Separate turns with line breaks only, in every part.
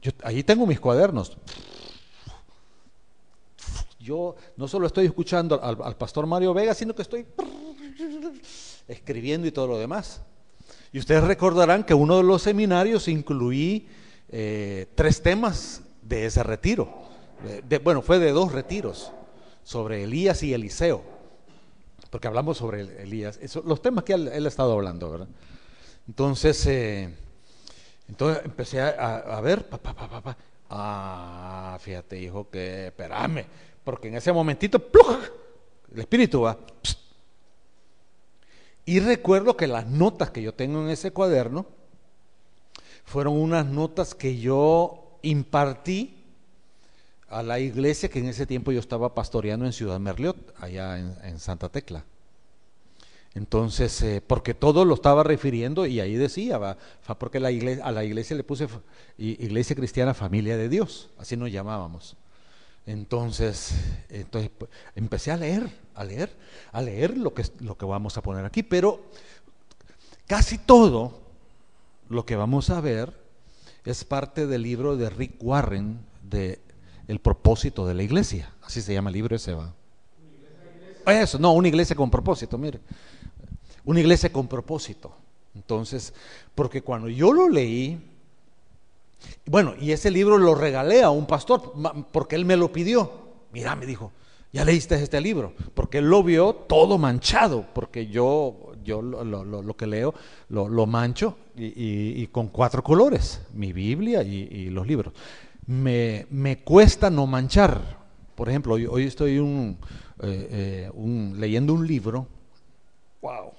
Yo ahí tengo mis cuadernos. Yo no solo estoy escuchando al pastor Mario Vega, sino que estoy escribiendo y todo lo demás. Y ustedes recordarán que uno de los seminarios incluí 3 temas de ese retiro. Bueno, fue de 2 retiros, sobre Elías y Eliseo, porque hablamos sobre Elías, los temas que él ha estado hablando, ¿verdad? Entonces empecé a ver, fíjate, hijo, que espérame, porque en ese momentito, ¡plug!, el espíritu va. Psst. Y recuerdo que las notas que yo tengo en ese cuaderno fueron unas notas que yo impartí a la iglesia que en ese tiempo yo estaba pastoreando en Ciudad Merliot, allá en Santa Tecla. Entonces, porque todo lo estaba refiriendo, y ahí decía, porque a la iglesia le puse Iglesia Cristiana Familia de Dios, así nos llamábamos. Entonces empecé a leer lo que vamos a poner aquí, pero casi todo lo que vamos a ver es parte del libro de Rick Warren, de El propósito de la iglesia, así se llama el libro ese, ¿va? Eso, no, una iglesia con propósito, mire, una iglesia con propósito. Entonces, porque cuando yo lo leí, bueno, y ese libro lo regalé a un pastor, porque él me lo pidió. Mira, me dijo, ¿ya leíste este libro? Porque él lo vio todo manchado, porque yo lo que leo lo mancho y con 4 colores, mi Biblia y los libros. Me cuesta no manchar. Por ejemplo, hoy estoy leyendo un libro, wow,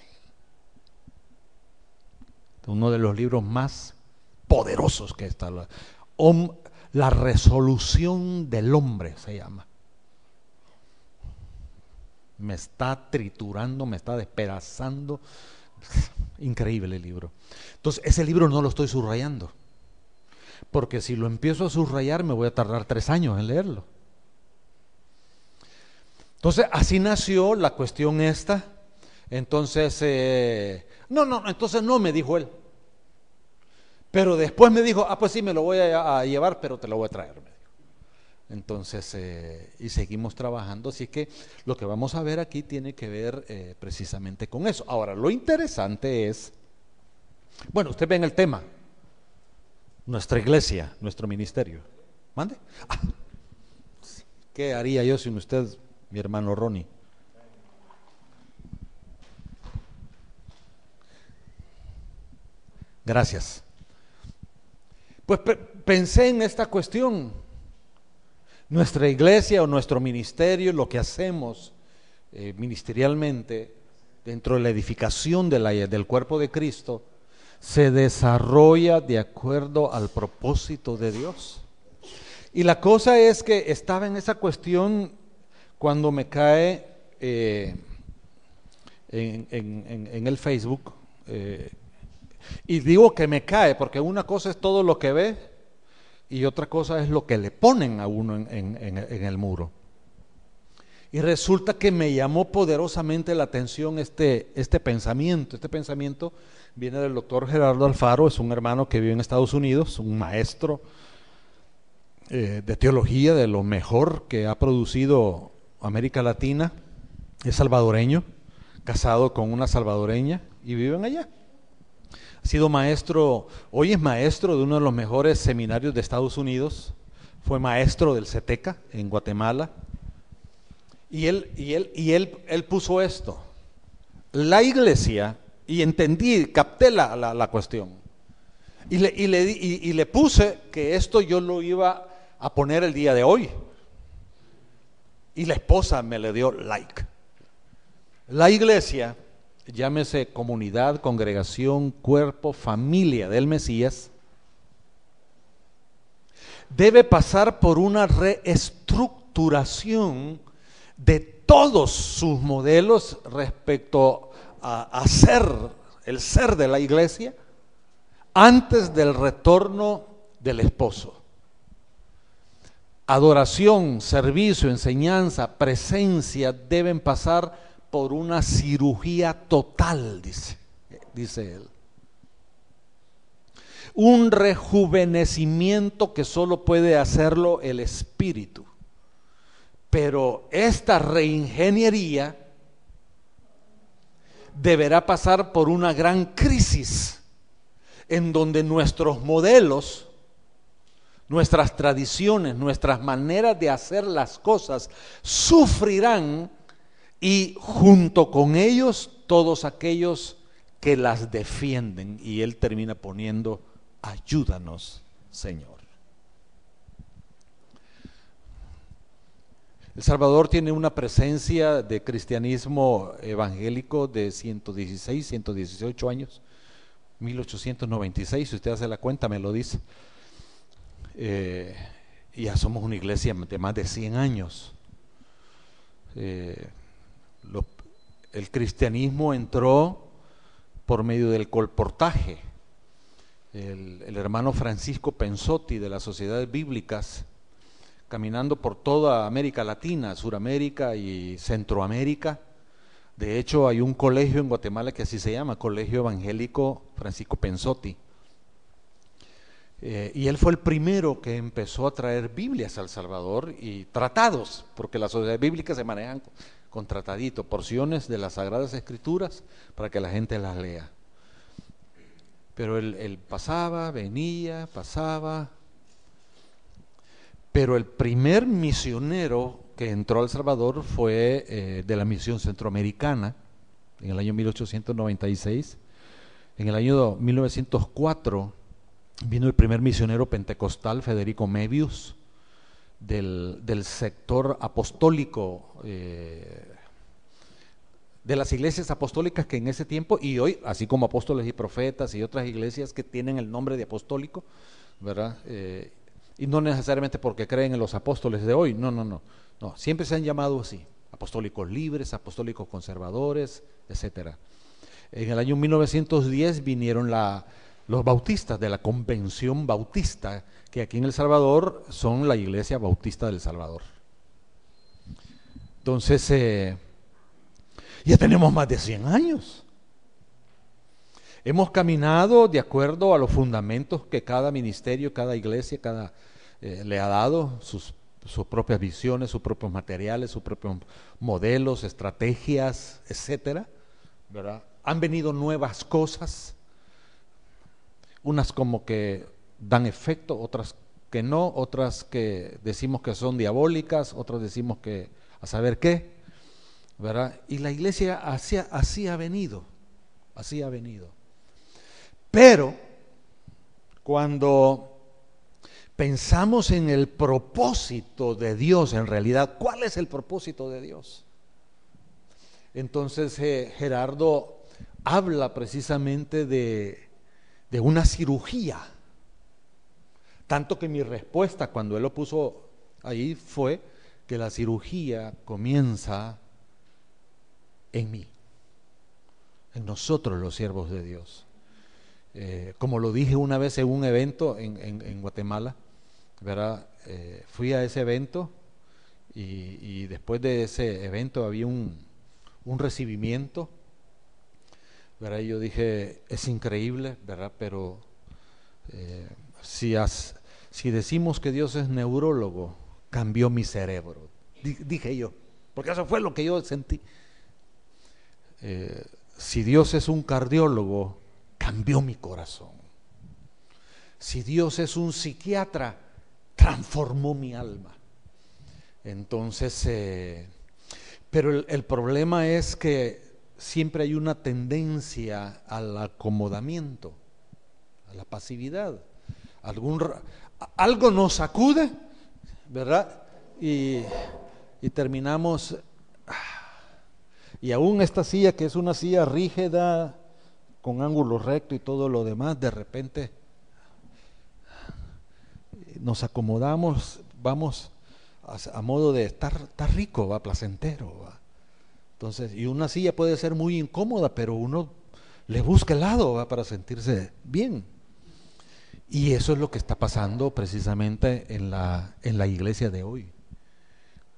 uno de los libros más poderosos que está, La resolución del hombre se llama. Me está triturando, me está despedazando. Increíble el libro. Entonces, ese libro no lo estoy subrayando, porque si lo empiezo a subrayar me voy a tardar 3 años en leerlo. Entonces, así nació la cuestión esta. Entonces, entonces no, me dijo él. Pero después me dijo, pues sí, me lo voy a llevar, pero te lo voy a traer, me dijo. Entonces, y seguimos trabajando, así que lo que vamos a ver aquí tiene que ver precisamente con eso. Ahora, lo interesante es, bueno, usted ve en el tema, nuestra iglesia, nuestro ministerio. ¿Mande? ¿Qué haría yo sin usted, mi hermano Ronnie? Gracias. Pues pensé en esta cuestión. Nuestra iglesia o nuestro ministerio, lo que hacemos ministerialmente dentro de la edificación del cuerpo de Cristo, se desarrolla de acuerdo al propósito de Dios. Y la cosa es que estaba en esa cuestión cuando me cae en el Facebook, y digo que me cae porque una cosa es todo lo que ve y otra cosa es lo que le ponen a uno en el muro. Y resulta que me llamó poderosamente la atención este pensamiento. Este pensamiento viene del doctor Gerardo Alfaro, es un hermano que vive en Estados Unidos, un maestro de teología de lo mejor que ha producido América Latina. Es salvadoreño, casado con una salvadoreña y viven allá. Ha sido maestro, hoy es maestro de uno de los mejores seminarios de Estados Unidos, fue maestro del CETECA en Guatemala, y él puso esto, la iglesia, y entendí, capté la cuestión, y le puse que esto yo lo iba a poner el día de hoy, y la esposa me le dio like. La iglesia, llámese comunidad, congregación, cuerpo, familia del Mesías, debe pasar por una reestructuración de todos sus modelos respecto a el ser de la iglesia antes del retorno del esposo. Adoración, servicio, enseñanza, presencia deben pasar por una cirugía total, dice él. un rejuvenecimiento que solo puede hacerlo el Espíritu. Pero esta reingeniería deberá pasar por una gran crisis en donde nuestros modelos, nuestras tradiciones, nuestras maneras de hacer las cosas sufrirán, y junto con ellos todos aquellos que las defienden. Y él termina poniendo: ayúdanos, Señor. El Salvador tiene una presencia de cristianismo evangélico de 116, 118 años, 1896, si usted hace la cuenta me lo dice. Y ya somos una iglesia de más de 100 años. El cristianismo entró por medio del colportaje. El hermano Francisco Pensotti de las Sociedades Bíblicas, caminando por toda América Latina, Suramérica y Centroamérica. De hecho, hay un colegio en Guatemala que así se llama, Colegio Evangélico Francisco Pensotti. Y él fue el primero que empezó a traer Biblias al Salvador y tratados, porque las sociedades bíblicas se manejan con trataditos, porciones de las Sagradas Escrituras para que la gente las lea. Pero él pasaba, venía, pasaba. Pero el primer misionero que entró a El Salvador fue de la misión centroamericana en el año 1896. En el año 1904 vino el primer misionero pentecostal, Federico Mebius, del sector apostólico, de las iglesias apostólicas que en ese tiempo y hoy, así como apóstoles y profetas y otras iglesias que tienen el nombre de apostólico, ¿verdad? Y no necesariamente porque creen en los apóstoles de hoy, no, siempre se han llamado así: apostólicos libres, apostólicos conservadores, etcétera. En el año 1910 vinieron los bautistas de la Convención Bautista, que aquí en El Salvador son la Iglesia Bautista del Salvador. Entonces, ya tenemos más de 100 años. Hemos caminado de acuerdo a los fundamentos que cada ministerio, cada iglesia, le ha dado, sus propias visiones, sus propios materiales, sus propios modelos, estrategias, etcétera, ¿verdad? Han venido nuevas cosas, unas como que dan efecto, otras que no, otras que decimos que son diabólicas, otras decimos que a saber qué, ¿verdad? Y la iglesia así ha venido. Pero cuando pensamos en el propósito de Dios, en realidad, ¿cuál es el propósito de Dios? Entonces Gerardo habla precisamente de una cirugía. Tanto que mi respuesta cuando él lo puso ahí fue que la cirugía comienza en mí, en nosotros los siervos de Dios. Como lo dije una vez en un evento en Guatemala, ¿verdad? Fui a ese evento y después de ese evento había un recibimiento, ¿verdad? Y yo dije, es increíble, ¿verdad? Pero si decimos que Dios es neurólogo, cambió mi cerebro, dije yo, porque eso fue lo que yo sentí. Si Dios es un cardiólogo, cambió mi corazón. Si Dios es un psiquiatra, transformó mi alma. Entonces, pero el problema es que siempre hay una tendencia al acomodamiento, a la pasividad. Algo nos sacude, ¿verdad? Y terminamos. Y aún esta silla, que es una silla rígida, con ángulo recto y todo lo demás, de repente nos acomodamos, vamos a modo de estar rico, va, placentero, va. Entonces, y una silla puede ser muy incómoda, pero uno le busca el lado, va, para sentirse bien. Y eso es lo que está pasando precisamente en la iglesia de hoy,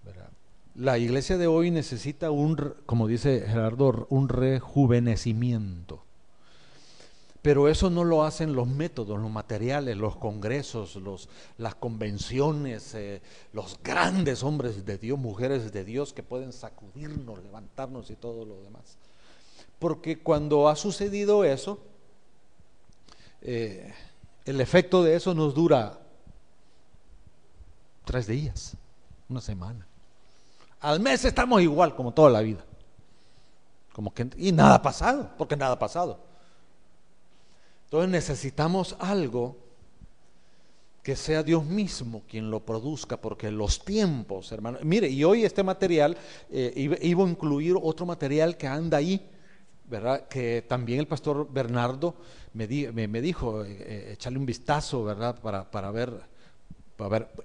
¿verdad? La iglesia de hoy necesita como dice Gerardo, un rejuvenecimiento. Pero eso no lo hacen los métodos, los materiales, los congresos, las convenciones, los grandes hombres de Dios, mujeres de Dios que pueden sacudirnos, levantarnos y todo lo demás. Porque cuando ha sucedido eso, el efecto de eso nos dura 3 días, una semana. Al mes estamos igual como toda la vida. Y nada ha pasado, porque nada ha pasado. Entonces necesitamos algo que sea Dios mismo quien lo produzca, porque los tiempos, hermano, mire, y hoy este material, iba a incluir otro material que anda ahí, ¿verdad? Que también el pastor Bernardo me dijo, echarle un vistazo, ¿verdad? Para ver.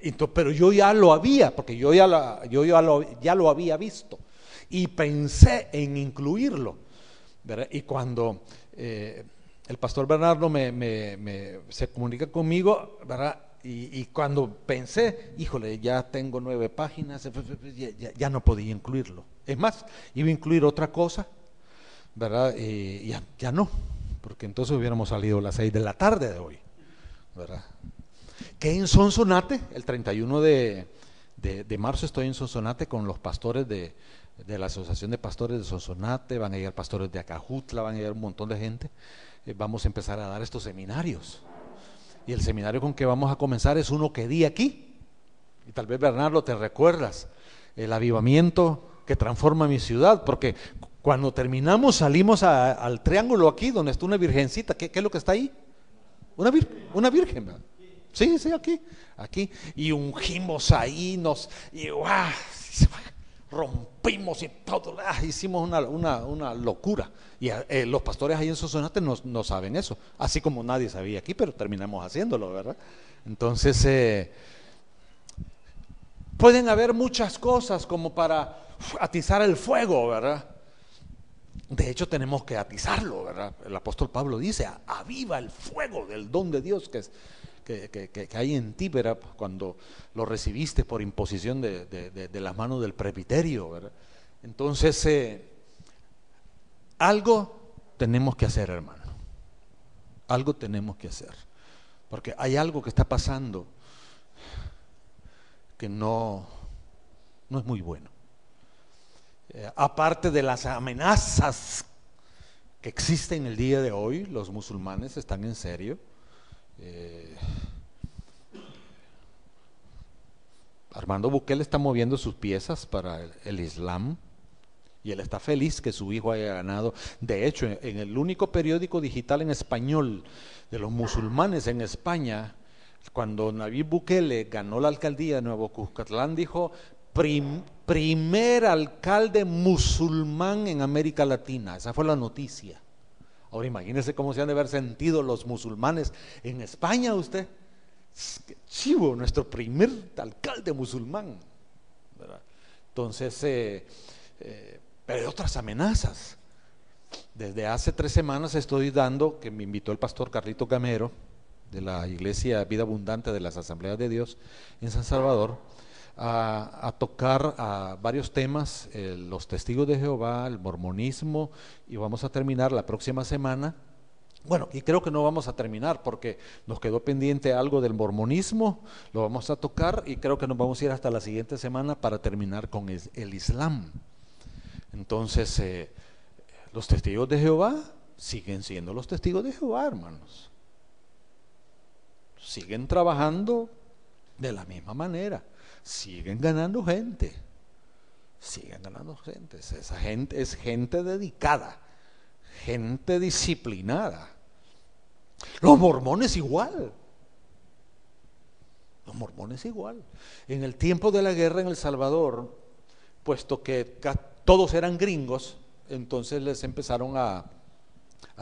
Entonces, pero yo ya lo había, porque yo ya lo había visto, y pensé en incluirlo, ¿verdad? Y cuando el pastor Bernardo se comunica conmigo, ¿verdad? Y cuando pensé, híjole, ya tengo 9 páginas, ya no podía incluirlo. Es más, iba a incluir otra cosa, ¿verdad? Y ya no, porque entonces hubiéramos salido a las 6 de la tarde de hoy, ¿verdad? Que en Sonsonate, el 31 de marzo estoy en Sonsonate con los pastores de la Asociación de Pastores de Sonsonate, van a llegar pastores de Acajutla, van a llegar un montón de gente. Vamos a empezar a dar estos seminarios. Y el seminario con que vamos a comenzar es uno que di aquí. Y tal vez, Bernardo, te recuerdas, el avivamiento que transforma mi ciudad, porque cuando terminamos salimos al triángulo aquí, donde está una virgencita. ¿Qué es lo que está ahí? Una virgen, ¿verdad? Sí, aquí. Y ungimos ahí, rompimos y todo, hicimos una locura. Y los pastores ahí en Sonsonate no saben eso, así como nadie sabía aquí, pero terminamos haciéndolo, ¿verdad? Entonces, pueden haber muchas cosas como para atizar el fuego, ¿verdad? De hecho, tenemos que atizarlo, ¿verdad? El apóstol Pablo dice, aviva el fuego del don de Dios que hay en ti, ¿verdad? Cuando lo recibiste por imposición de las manos del presbiterio, ¿verdad? Entonces, algo tenemos que hacer, hermano. Algo tenemos que hacer. Porque hay algo que está pasando que no es muy bueno. Aparte de las amenazas que existen el día de hoy, los musulmanes están en serio. Armando Bukele está moviendo sus piezas para el Islam y él está feliz que su hijo haya ganado. De hecho, en el único periódico digital en español de los musulmanes en España, cuando Nayib Bukele ganó la alcaldía de Nuevo Cuscatlán, dijo primer alcalde musulmán en América Latina. Esa fue la noticia. Ahora imagínense cómo se han de haber sentido los musulmanes en España, usted. Qué chivo, nuestro primer alcalde musulmán, ¿verdad? Entonces, pero hay otras amenazas. Desde hace 3 semanas estoy dando, que me invitó el pastor Carlito Gamero, de la Iglesia Vida Abundante de las Asambleas de Dios en San Salvador, a tocar varios temas, los testigos de Jehová, el mormonismo, y vamos a terminar la próxima semana. Bueno, y creo que no vamos a terminar porque nos quedó pendiente algo del mormonismo, lo vamos a tocar y creo que nos vamos a ir hasta la siguiente semana para terminar con el Islam. Entonces, los testigos de Jehová siguen siendo los testigos de Jehová, hermanos. Siguen trabajando de la misma manera, siguen ganando gente. Esa gente es gente dedicada, gente disciplinada. Los mormones igual. En el tiempo de la guerra en El Salvador, puesto que todos eran gringos, entonces les empezaron a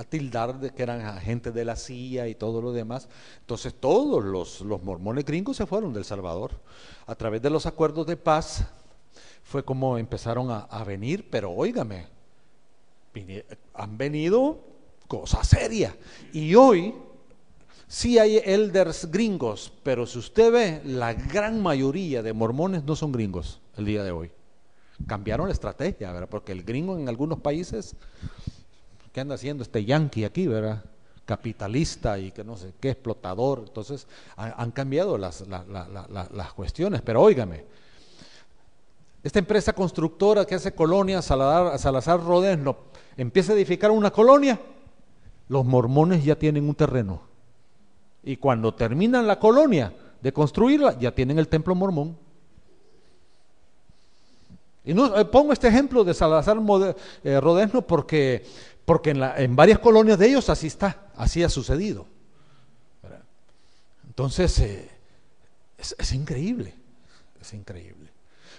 tildar de que eran agentes de la CIA y todo lo demás. Entonces todos los mormones gringos se fueron de El Salvador. A través de los acuerdos de paz fue como empezaron a venir, pero óigame, han venido cosas serias. Y hoy sí hay elders gringos, pero si usted ve, la gran mayoría de mormones no son gringos el día de hoy. Cambiaron la estrategia, ¿verdad? Porque el gringo en algunos países, ¿qué anda haciendo este yanqui aquí, verdad? capitalista y que no sé qué, explotador. Entonces han cambiado las cuestiones. Pero óigame, esta empresa constructora que hace colonias, Salazar Rodesno, empieza a edificar una colonia, los mormones ya tienen un terreno. Y cuando terminan la colonia de construirla, ya tienen el templo mormón. Y no, pongo este ejemplo de Salazar Rodesno porque en varias colonias de ellos así ha sucedido. Entonces, es increíble, es increíble.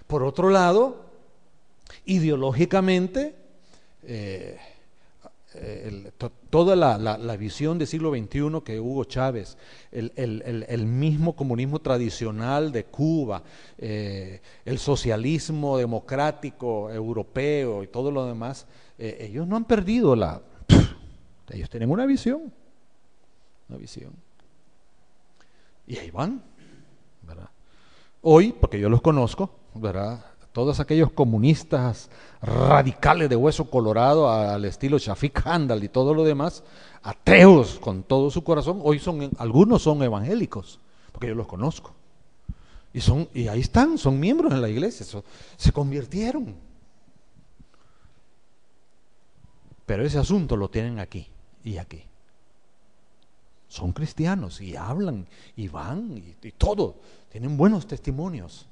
Por otro lado, ideológicamente, toda la visión del siglo XXI que Hugo Chávez, el mismo comunismo tradicional de Cuba, el socialismo democrático europeo y todo lo demás, ellos no han perdido ellos tienen una visión, y ahí van, ¿verdad? Hoy, porque yo los conozco, ¿verdad? Todos aquellos comunistas radicales de hueso colorado al estilo Shafiq Handal y todo lo demás, ateos con todo su corazón, hoy algunos son evangélicos, porque yo los conozco. Y ahí están, son miembros en la iglesia, se convirtieron. Pero ese asunto lo tienen aquí y aquí. Son cristianos y hablan y van y todo, tienen buenos testimonios,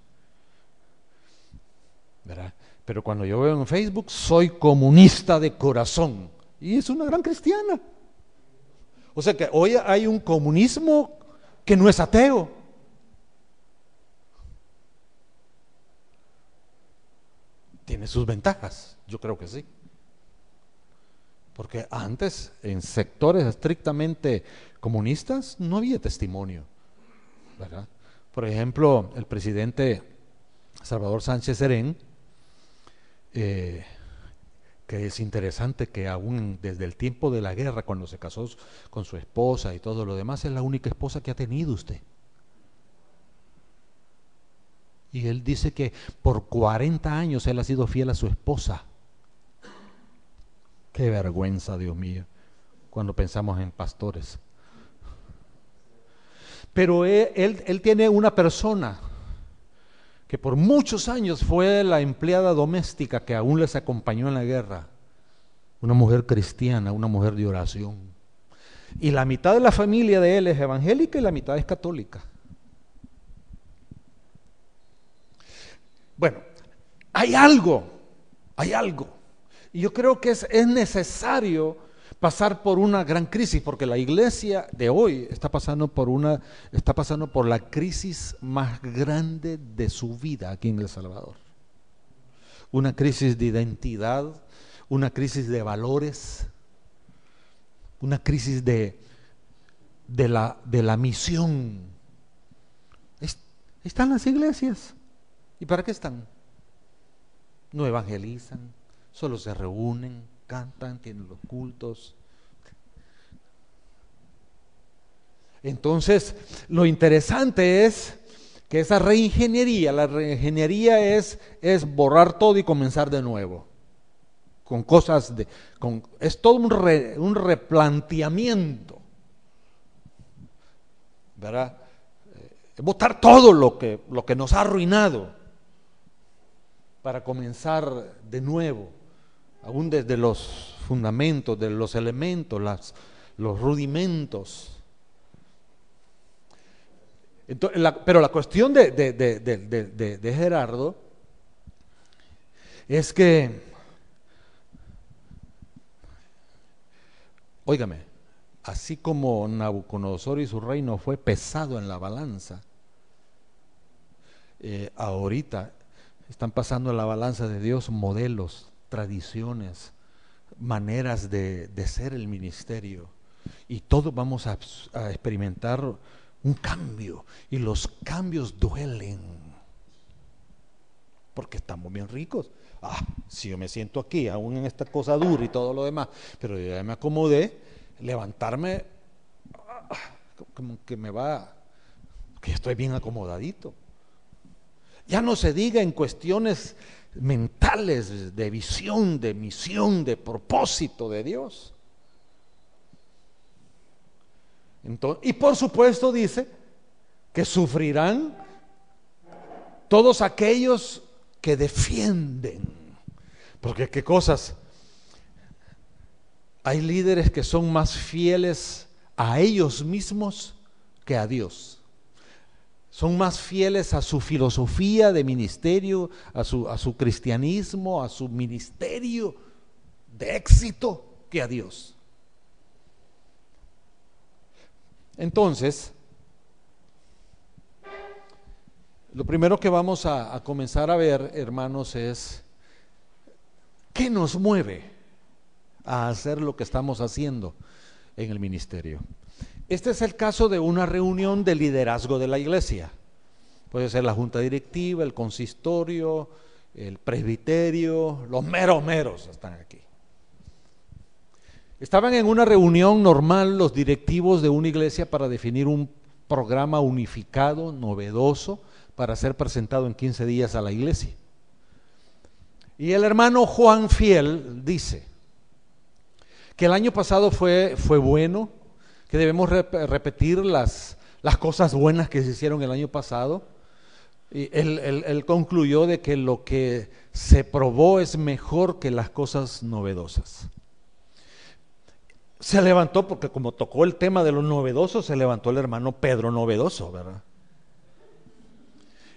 ¿verdad? Pero cuando yo veo en Facebook, soy comunista de corazón, y es una gran cristiana. O sea que hoy hay un comunismo que no es ateo. Tiene sus ventajas, yo creo que sí. Porque antes, en sectores estrictamente comunistas, no había testimonio, ¿verdad? Por ejemplo, el presidente Salvador Sánchez Serén, que es interesante que aún desde el tiempo de la guerra, cuando se casó con su esposa y todo lo demás, es la única esposa que ha tenido usted. Y él dice que por 40 años él ha sido fiel a su esposa. Qué vergüenza, Dios mío, cuando pensamos en pastores. Pero él tiene una persona que por muchos años fue la empleada doméstica que aún les acompañó en la guerra. Una mujer cristiana, una mujer de oración. Y la mitad de la familia de él es evangélica y la mitad es católica. Bueno, hay algo. Y yo creo que es necesario pasar por una gran crisis, porque la iglesia de hoy está pasando por la crisis más grande de su vida aquí en El Salvador. Una crisis de identidad, una crisis de valores, una crisis de la misión. Están las iglesias. ¿Y para qué están? No evangelizan, solo se reúnen, cantan, tienen los cultos. Entonces, lo interesante es que esa reingeniería, la reingeniería es borrar todo y comenzar de nuevo. Con cosas es todo un replanteamiento, ¿verdad? Botar todo lo que nos ha arruinado para comenzar de nuevo, aún desde los fundamentos, de los elementos, los rudimentos. Entonces, pero la cuestión de Gerardo es que, óigame, así como Nabucodonosor y su reino fue pesado en la balanza, ahorita están pasando en la balanza de Dios modelos, tradiciones, maneras de ser el ministerio, y todos vamos a experimentar un cambio, y los cambios duelen, porque estamos bien ricos. Si yo me siento aquí, aún en esta cosa dura y todo lo demás, pero yo ya me acomodé, levantarme, como que que estoy bien acomodadito. Ya no se diga en cuestiones mentales de visión, de misión, de propósito de Dios. Entonces, y por supuesto dice que sufrirán todos aquellos que defienden. Porque qué cosas. Hay líderes que son más fieles a ellos mismos que a Dios. Son más fieles a su filosofía de ministerio, a su cristianismo, a su ministerio de éxito que a Dios. Entonces, lo primero que vamos a comenzar a ver, hermanos, es ¿qué nos mueve a hacer lo que estamos haciendo en el ministerio? Este es el caso de una reunión de liderazgo de la iglesia. Puede ser la junta directiva, el consistorio, el presbiterio, los meros están aquí. Estaban en una reunión normal los directivos de una iglesia para definir un programa unificado, novedoso, para ser presentado en 15 días a la iglesia. Y el hermano Juan Fiel dice que el año pasado fue bueno, que debemos repetir las cosas buenas que se hicieron el año pasado. Y él concluyó de que lo que se probó es mejor que las cosas novedosas. Se levantó, porque como tocó el tema de lo novedoso, se levantó el hermano Pedro Novedoso, ¿verdad?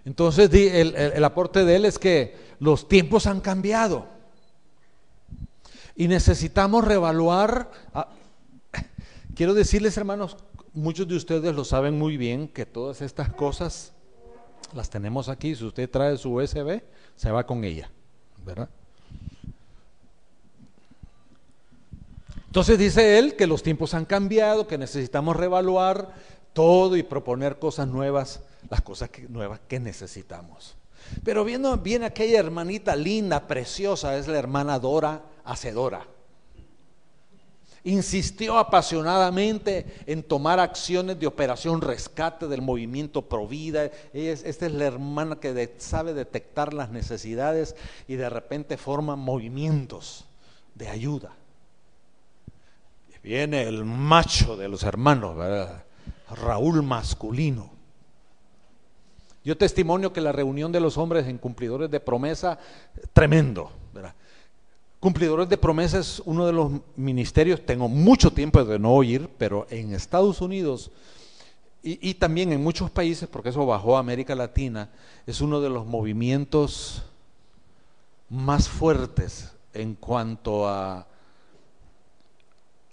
Entonces el aporte de él es que los tiempos han cambiado y necesitamos reevaluar. Quiero decirles, hermanos, muchos de ustedes lo saben muy bien, que todas estas cosas las tenemos aquí. Si usted trae su USB, se va con ella, ¿verdad? Entonces dice él que los tiempos han cambiado, que necesitamos reevaluar todo y proponer cosas nuevas, las cosas nuevas que necesitamos. Pero viene aquella hermanita linda, preciosa, es la hermana Dora Hacedora. Insistió apasionadamente en tomar acciones de operación rescate del movimiento Provida. Esta es la hermana que sabe detectar las necesidades y de repente forma movimientos de ayuda. Viene el macho de los hermanos, ¿verdad? Raúl Masculino. Dio testimonio que la reunión de los hombres en Cumplidores de Promesa, tremendo, ¿verdad? Cumplidores de Promesa es uno de los ministerios, tengo mucho tiempo de no oír, pero en Estados Unidos y también en muchos países, porque eso bajó a América Latina, es uno de los movimientos más fuertes en cuanto a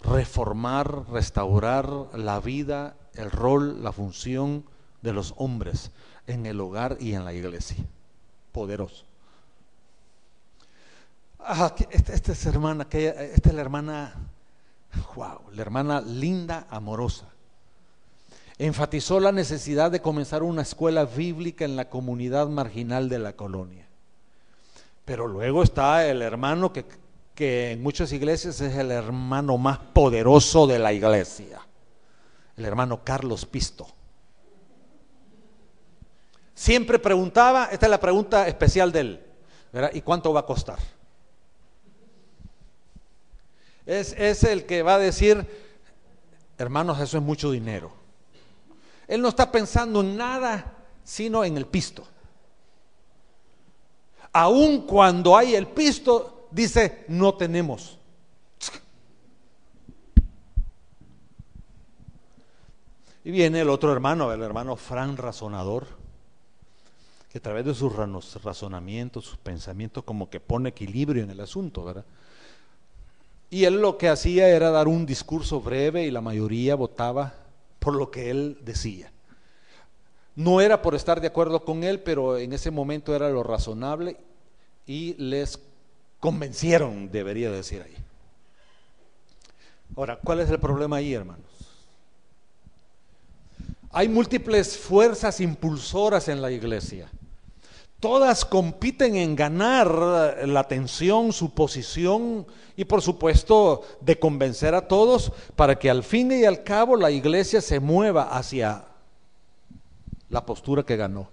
reformar, restaurar la vida, el rol, la función de los hombres en el hogar y en la iglesia. Poderoso. Esta es la hermana, wow, la hermana linda, amorosa. Enfatizó la necesidad de comenzar una escuela bíblica en la comunidad marginal de la colonia. Pero luego está el hermano que en muchas iglesias es el hermano más poderoso de la iglesia, el hermano Carlos Pisto. Siempre preguntaba, esta es la pregunta especial de él, ¿verdad? ¿Y cuánto va a costar? Es el que va a decir, hermanos, eso es mucho dinero. Él no está pensando en nada sino en el pisto. Aun cuando hay el pisto, dice, no tenemos. Y viene el otro hermano, el hermano Fran Razonador, que a través de sus razonamientos, sus pensamientos, como que pone equilibrio en el asunto, ¿verdad? Y él lo que hacía era dar un discurso breve y la mayoría votaba por lo que él decía. No era por estar de acuerdo con él, pero en ese momento era lo razonable y les convencieron, debería decir ahí. Ahora, ¿cuál es el problema ahí, hermanos? Hay múltiples fuerzas impulsoras en la iglesia. Todas compiten en ganar la atención, su posición y por supuesto de convencer a todos para que al fin y al cabo la iglesia se mueva hacia la postura que ganó.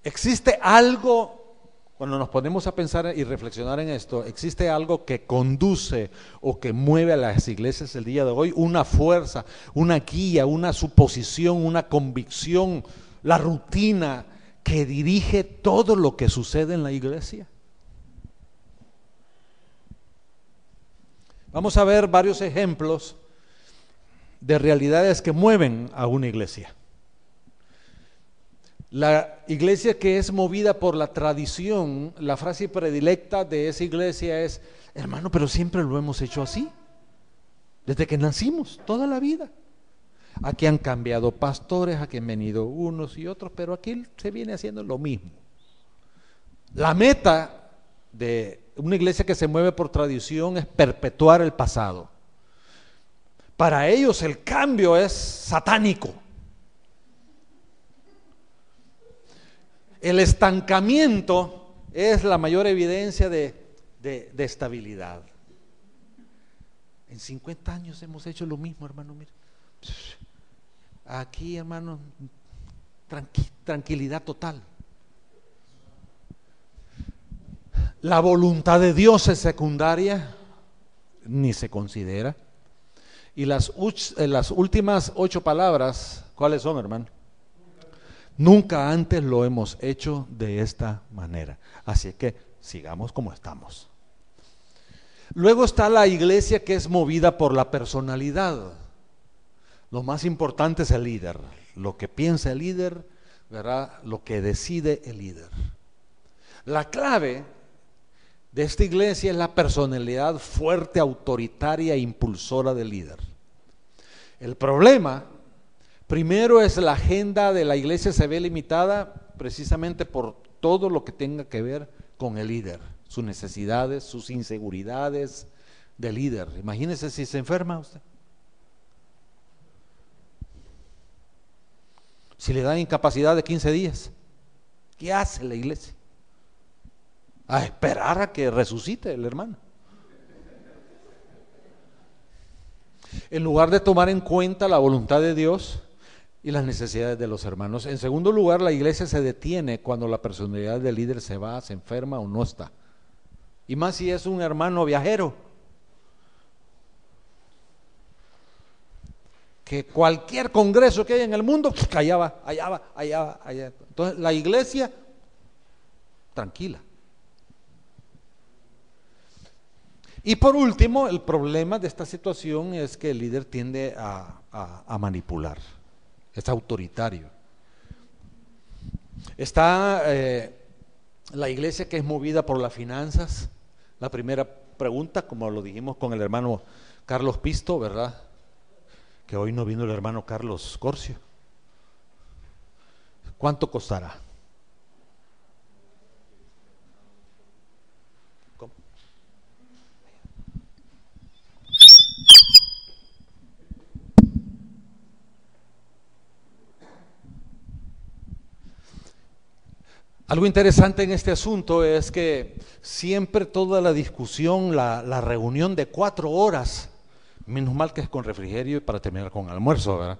Existe algo Cuando nos ponemos a pensar y reflexionar en esto, existe algo que conduce o que mueve a las iglesias el día de hoy, una fuerza, una guía, una suposición, una convicción, la rutina que dirige todo lo que sucede en la iglesia. Vamos a ver varios ejemplos de realidades que mueven a una iglesia. La iglesia que es movida por la tradición, la frase predilecta de esa iglesia es: hermano, pero siempre lo hemos hecho así, desde que nacimos, toda la vida. Aquí han cambiado pastores, aquí han venido unos y otros, pero aquí se viene haciendo lo mismo. La meta de una iglesia que se mueve por tradición es perpetuar el pasado. Para ellos el cambio es satánico. El estancamiento es la mayor evidencia de estabilidad. En 50 años hemos hecho lo mismo, hermano. Mire. Aquí, hermano, tranquilidad total. La voluntad de Dios es secundaria, ni se considera. Y las últimas 8 palabras, ¿cuáles son, hermano? Nunca antes lo hemos hecho de esta manera. Así que sigamos como estamos. Luego está la iglesia que es movida por la personalidad. Lo más importante es el líder. Lo que piensa el líder, ¿verdad? Lo que decide el líder. La clave de esta iglesia es la personalidad fuerte, autoritaria e impulsora del líder. El problema, primero, es la agenda de la iglesia se ve limitada precisamente por todo lo que tenga que ver con el líder, sus necesidades, sus inseguridades del líder. Imagínese si se enferma usted, si le dan incapacidad de 15 días, ¿qué hace la iglesia? A esperar a que resucite el hermano. En lugar de tomar en cuenta la voluntad de Dios y las necesidades de los hermanos. En segundo lugar, la iglesia se detiene cuando la personalidad del líder se va, se enferma o no está. Y más si es un hermano viajero, que cualquier congreso que haya en el mundo, allá va. Entonces la iglesia, tranquila. Y por último, el problema de esta situación es que el líder tiende a manipular, es autoritario. Está la iglesia que es movida por las finanzas. La primera pregunta, como lo dijimos con el hermano Carlos Pisto, ¿verdad? Que hoy no vino el hermano Carlos Corcio. ¿Cuánto costará? ¿Cómo? Algo interesante en este asunto es que siempre toda la discusión, la reunión de 4 horas, menos mal que es con refrigerio y para terminar con almuerzo, ¿verdad?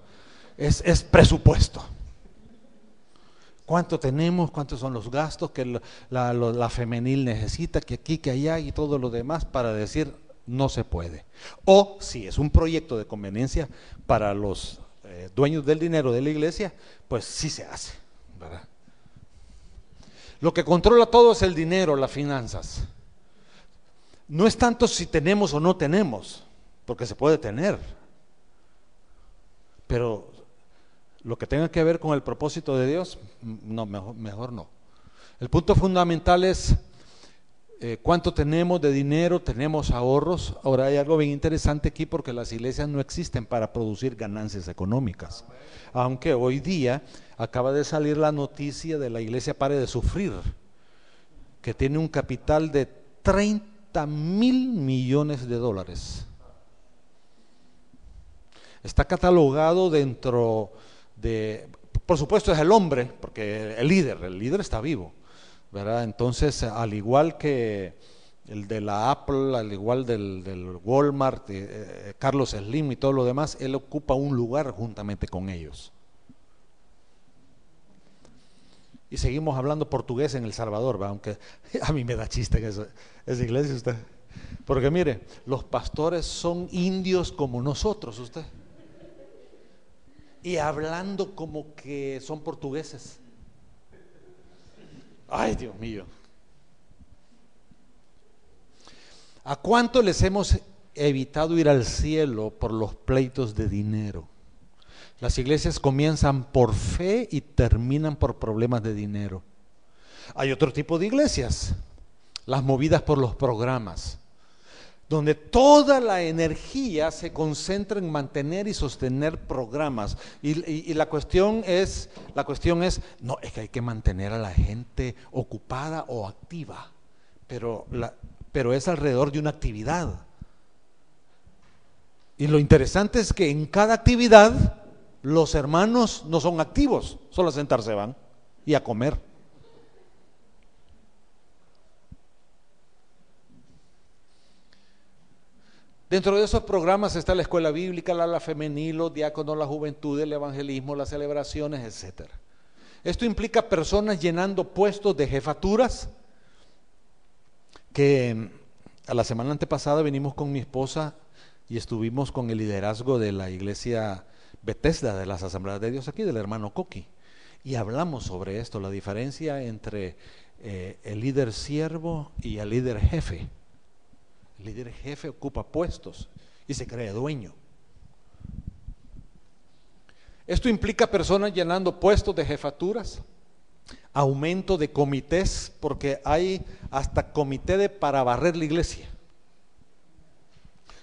Es presupuesto. ¿Cuánto tenemos? ¿Cuántos son los gastos que la femenil necesita? Que aquí, que allá y todo lo demás, para decir no se puede. O si es un proyecto de conveniencia para los dueños del dinero de la iglesia, pues sí se hace, ¿verdad? Lo que controla todo es el dinero, las finanzas. No es tanto si tenemos o no tenemos, porque se puede tener, pero lo que tenga que ver con el propósito de Dios, no, mejor no. El punto fundamental es cuánto tenemos de dinero, tenemos ahorros. Ahora hay algo bien interesante aquí, porque las iglesias no existen para producir ganancias económicas, aunque hoy día acaba de salir la noticia de la iglesia Pare de Sufrir, que tiene un capital de 30,000 millones de dólares. Está catalogado dentro de, por supuesto es el hombre, porque el líder está vivo, ¿verdad? Entonces, al igual que el de la Apple, al igual del Walmart, Carlos Slim y todo lo demás, él ocupa un lugar juntamente con ellos. Y seguimos hablando portugués en El Salvador, ¿va? Aunque a mí me da chiste en esa iglesia usted. Porque mire, los pastores son indios como nosotros, usted. Y hablando como que son portugueses. Ay, Dios mío. ¿A cuánto les hemos evitado ir al cielo por los pleitos de dinero? Las iglesias comienzan por fe y terminan por problemas de dinero. Hay otro tipo de iglesias, las movidas por los programas, donde toda la energía se concentra en mantener y sostener programas. Y la cuestión es, no, es que hay que mantener a la gente ocupada o activa, pero es alrededor de una actividad. Y lo interesante es que en cada actividad los hermanos no son activos, solo a sentarse van y a comer. Dentro de esos programas está la escuela bíblica, la ala femenil, los diáconos, la juventud, el evangelismo, las celebraciones, etc. Esto implica personas llenando puestos de jefaturas, que a la semana antepasada vinimos con mi esposa y estuvimos con el liderazgo de la iglesia Bethesda, de las Asambleas de Dios aquí, del hermano Coqui, y hablamos sobre esto, la diferencia entre el líder siervo y el líder jefe. El líder jefe ocupa puestos y se cree dueño. Esto implica personas llenando puestos de jefaturas, aumento de comités, porque hay hasta comité para barrer la iglesia,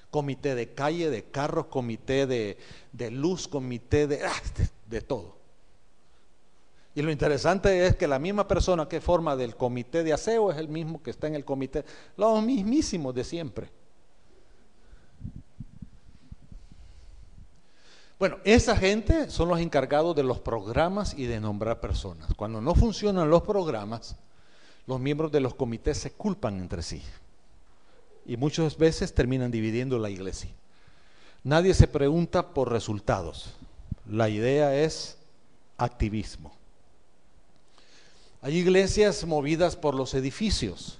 comité de calle, de carros, comité de luz, comité de todo. Y lo interesante es que la misma persona que forma del comité de aseo es el mismo que está en el comité, los mismísimos de siempre. Bueno, esa gente son los encargados de los programas y de nombrar personas. Cuando no funcionan los programas, los miembros de los comités se culpan entre sí y muchas veces terminan dividiendo la iglesia. Nadie se pregunta por resultados. La idea es activismo. Hay iglesias movidas por los edificios.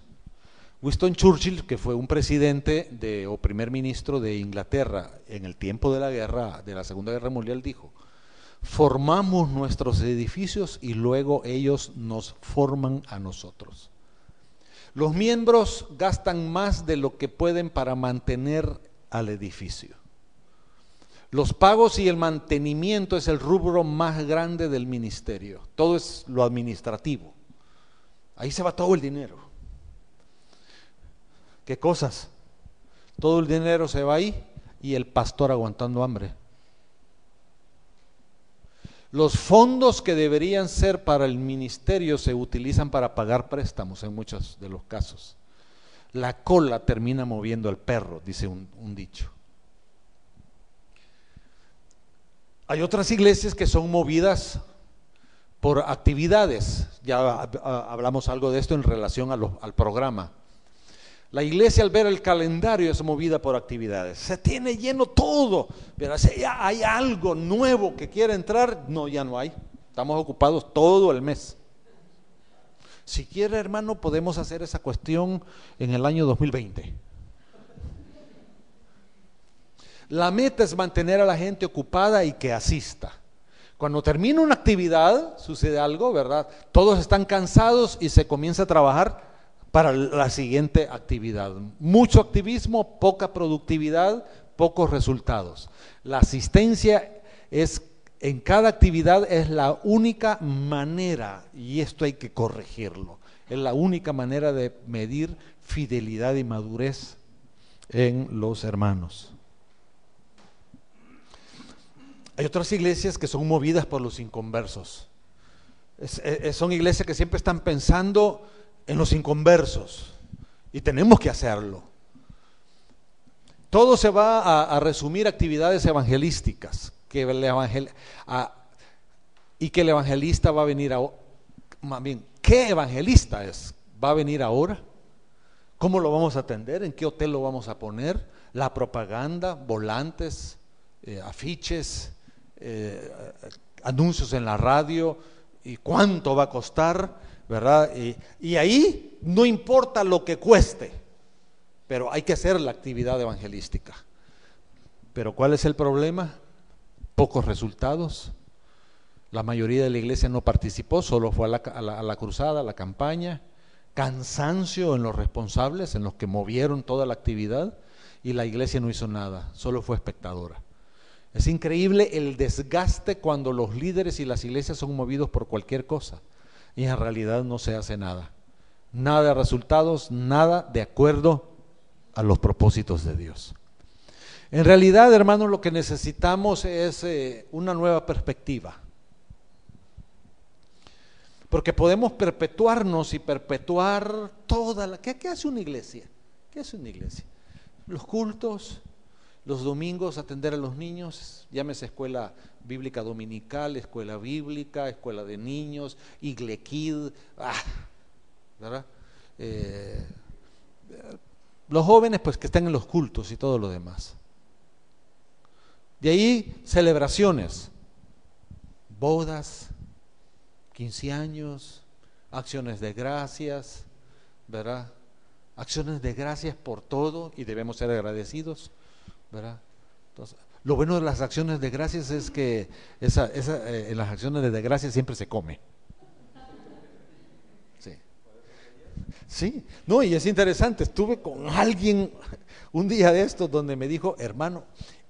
Winston Churchill, que fue un presidente o primer ministro de Inglaterra en el tiempo de la guerra, de la Segunda Guerra Mundial, dijo: formamos nuestros edificios y luego ellos nos forman a nosotros. Los miembros gastan más de lo que pueden para mantener al edificio. Los pagos y el mantenimiento es el rubro más grande del ministerio. Todo es lo administrativo. Ahí se va todo el dinero. ¿Qué cosas? Todo el dinero se va ahí y el pastor aguantando hambre. Los fondos que deberían ser para el ministerio se utilizan para pagar préstamos en muchos de los casos. La cola termina moviendo al perro, dice un dicho. Hay otras iglesias que son movidas por actividades. Ya hablamos algo de esto en relación al programa. La iglesia, al ver el calendario, es movida por actividades. Se tiene lleno todo, pero si ya hay algo nuevo que quiere entrar, no, ya no hay. Estamos ocupados todo el mes. Si quiere, hermano, podemos hacer esa cuestión en el año 2020. La meta es mantener a la gente ocupada y que asista. Cuando termina una actividad, sucede algo, ¿verdad? Todos están cansados y se comienza a trabajar para la siguiente actividad. Mucho activismo, poca productividad, pocos resultados. La asistencia en cada actividad es la única manera, y esto hay que corregirlo, es la única manera de medir fidelidad y madurez en los hermanos. Hay otras iglesias que son movidas por los inconversos. Son iglesias que siempre están pensando en los inconversos y tenemos que hacerlo. Todo se va a resumir actividades evangelísticas y que el evangelista va a venir más bien, ¿qué evangelista es? ¿Va a venir ahora? ¿Cómo lo vamos a atender? ¿En qué hotel lo vamos a poner? La propaganda, volantes, afiches, anuncios en la radio, ¿Y cuánto va a costar? ¿Verdad? Y ahí no importa lo que cueste, pero hay que hacer la actividad evangelística. Pero ¿cuál es el problema? Pocos resultados. La mayoría de la iglesia no participó, solo fue a la cruzada, a la campaña. Cansancio en los responsables, en los que movieron toda la actividad, y la iglesia no hizo nada, solo fue espectadora. Es increíble el desgaste cuando los líderes y las iglesias son movidos por cualquier cosa y en realidad no se hace nada. Nada de resultados, nada de acuerdo a los propósitos de Dios. En realidad, hermanos, lo que necesitamos es una nueva perspectiva. Porque podemos perpetuarnos y perpetuar toda la... ¿Qué hace una iglesia? ¿Qué hace una iglesia? Los cultos, los domingos atender a los niños, llámese escuela bíblica dominical, escuela bíblica, escuela de niños, iglequid, ¿verdad? Los jóvenes pues que están en los cultos y todo lo demás. De ahí celebraciones, bodas, 15 años, acciones de gracias, ¿verdad? Acciones de gracias por todo y debemos ser agradecidos, ¿verdad? Entonces, lo bueno de las acciones de gracias es que en las acciones de gracias siempre se come. Sí. Sí, no, y es interesante, estuve con alguien un día de estos donde me dijo, hermano,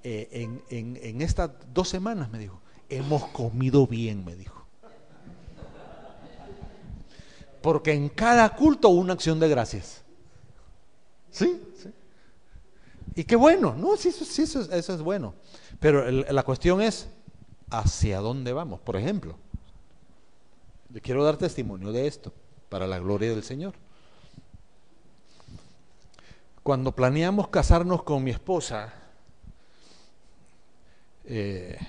en estas 2 semanas, me dijo, hemos comido bien, me dijo. Porque en cada culto hubo una acción de gracias. Sí, sí. Y qué bueno, no, sí, eso es bueno. Pero la cuestión es, ¿hacia dónde vamos? Por ejemplo, le quiero dar testimonio de esto, para la gloria del Señor. Cuando planeamos casarnos con mi esposa, que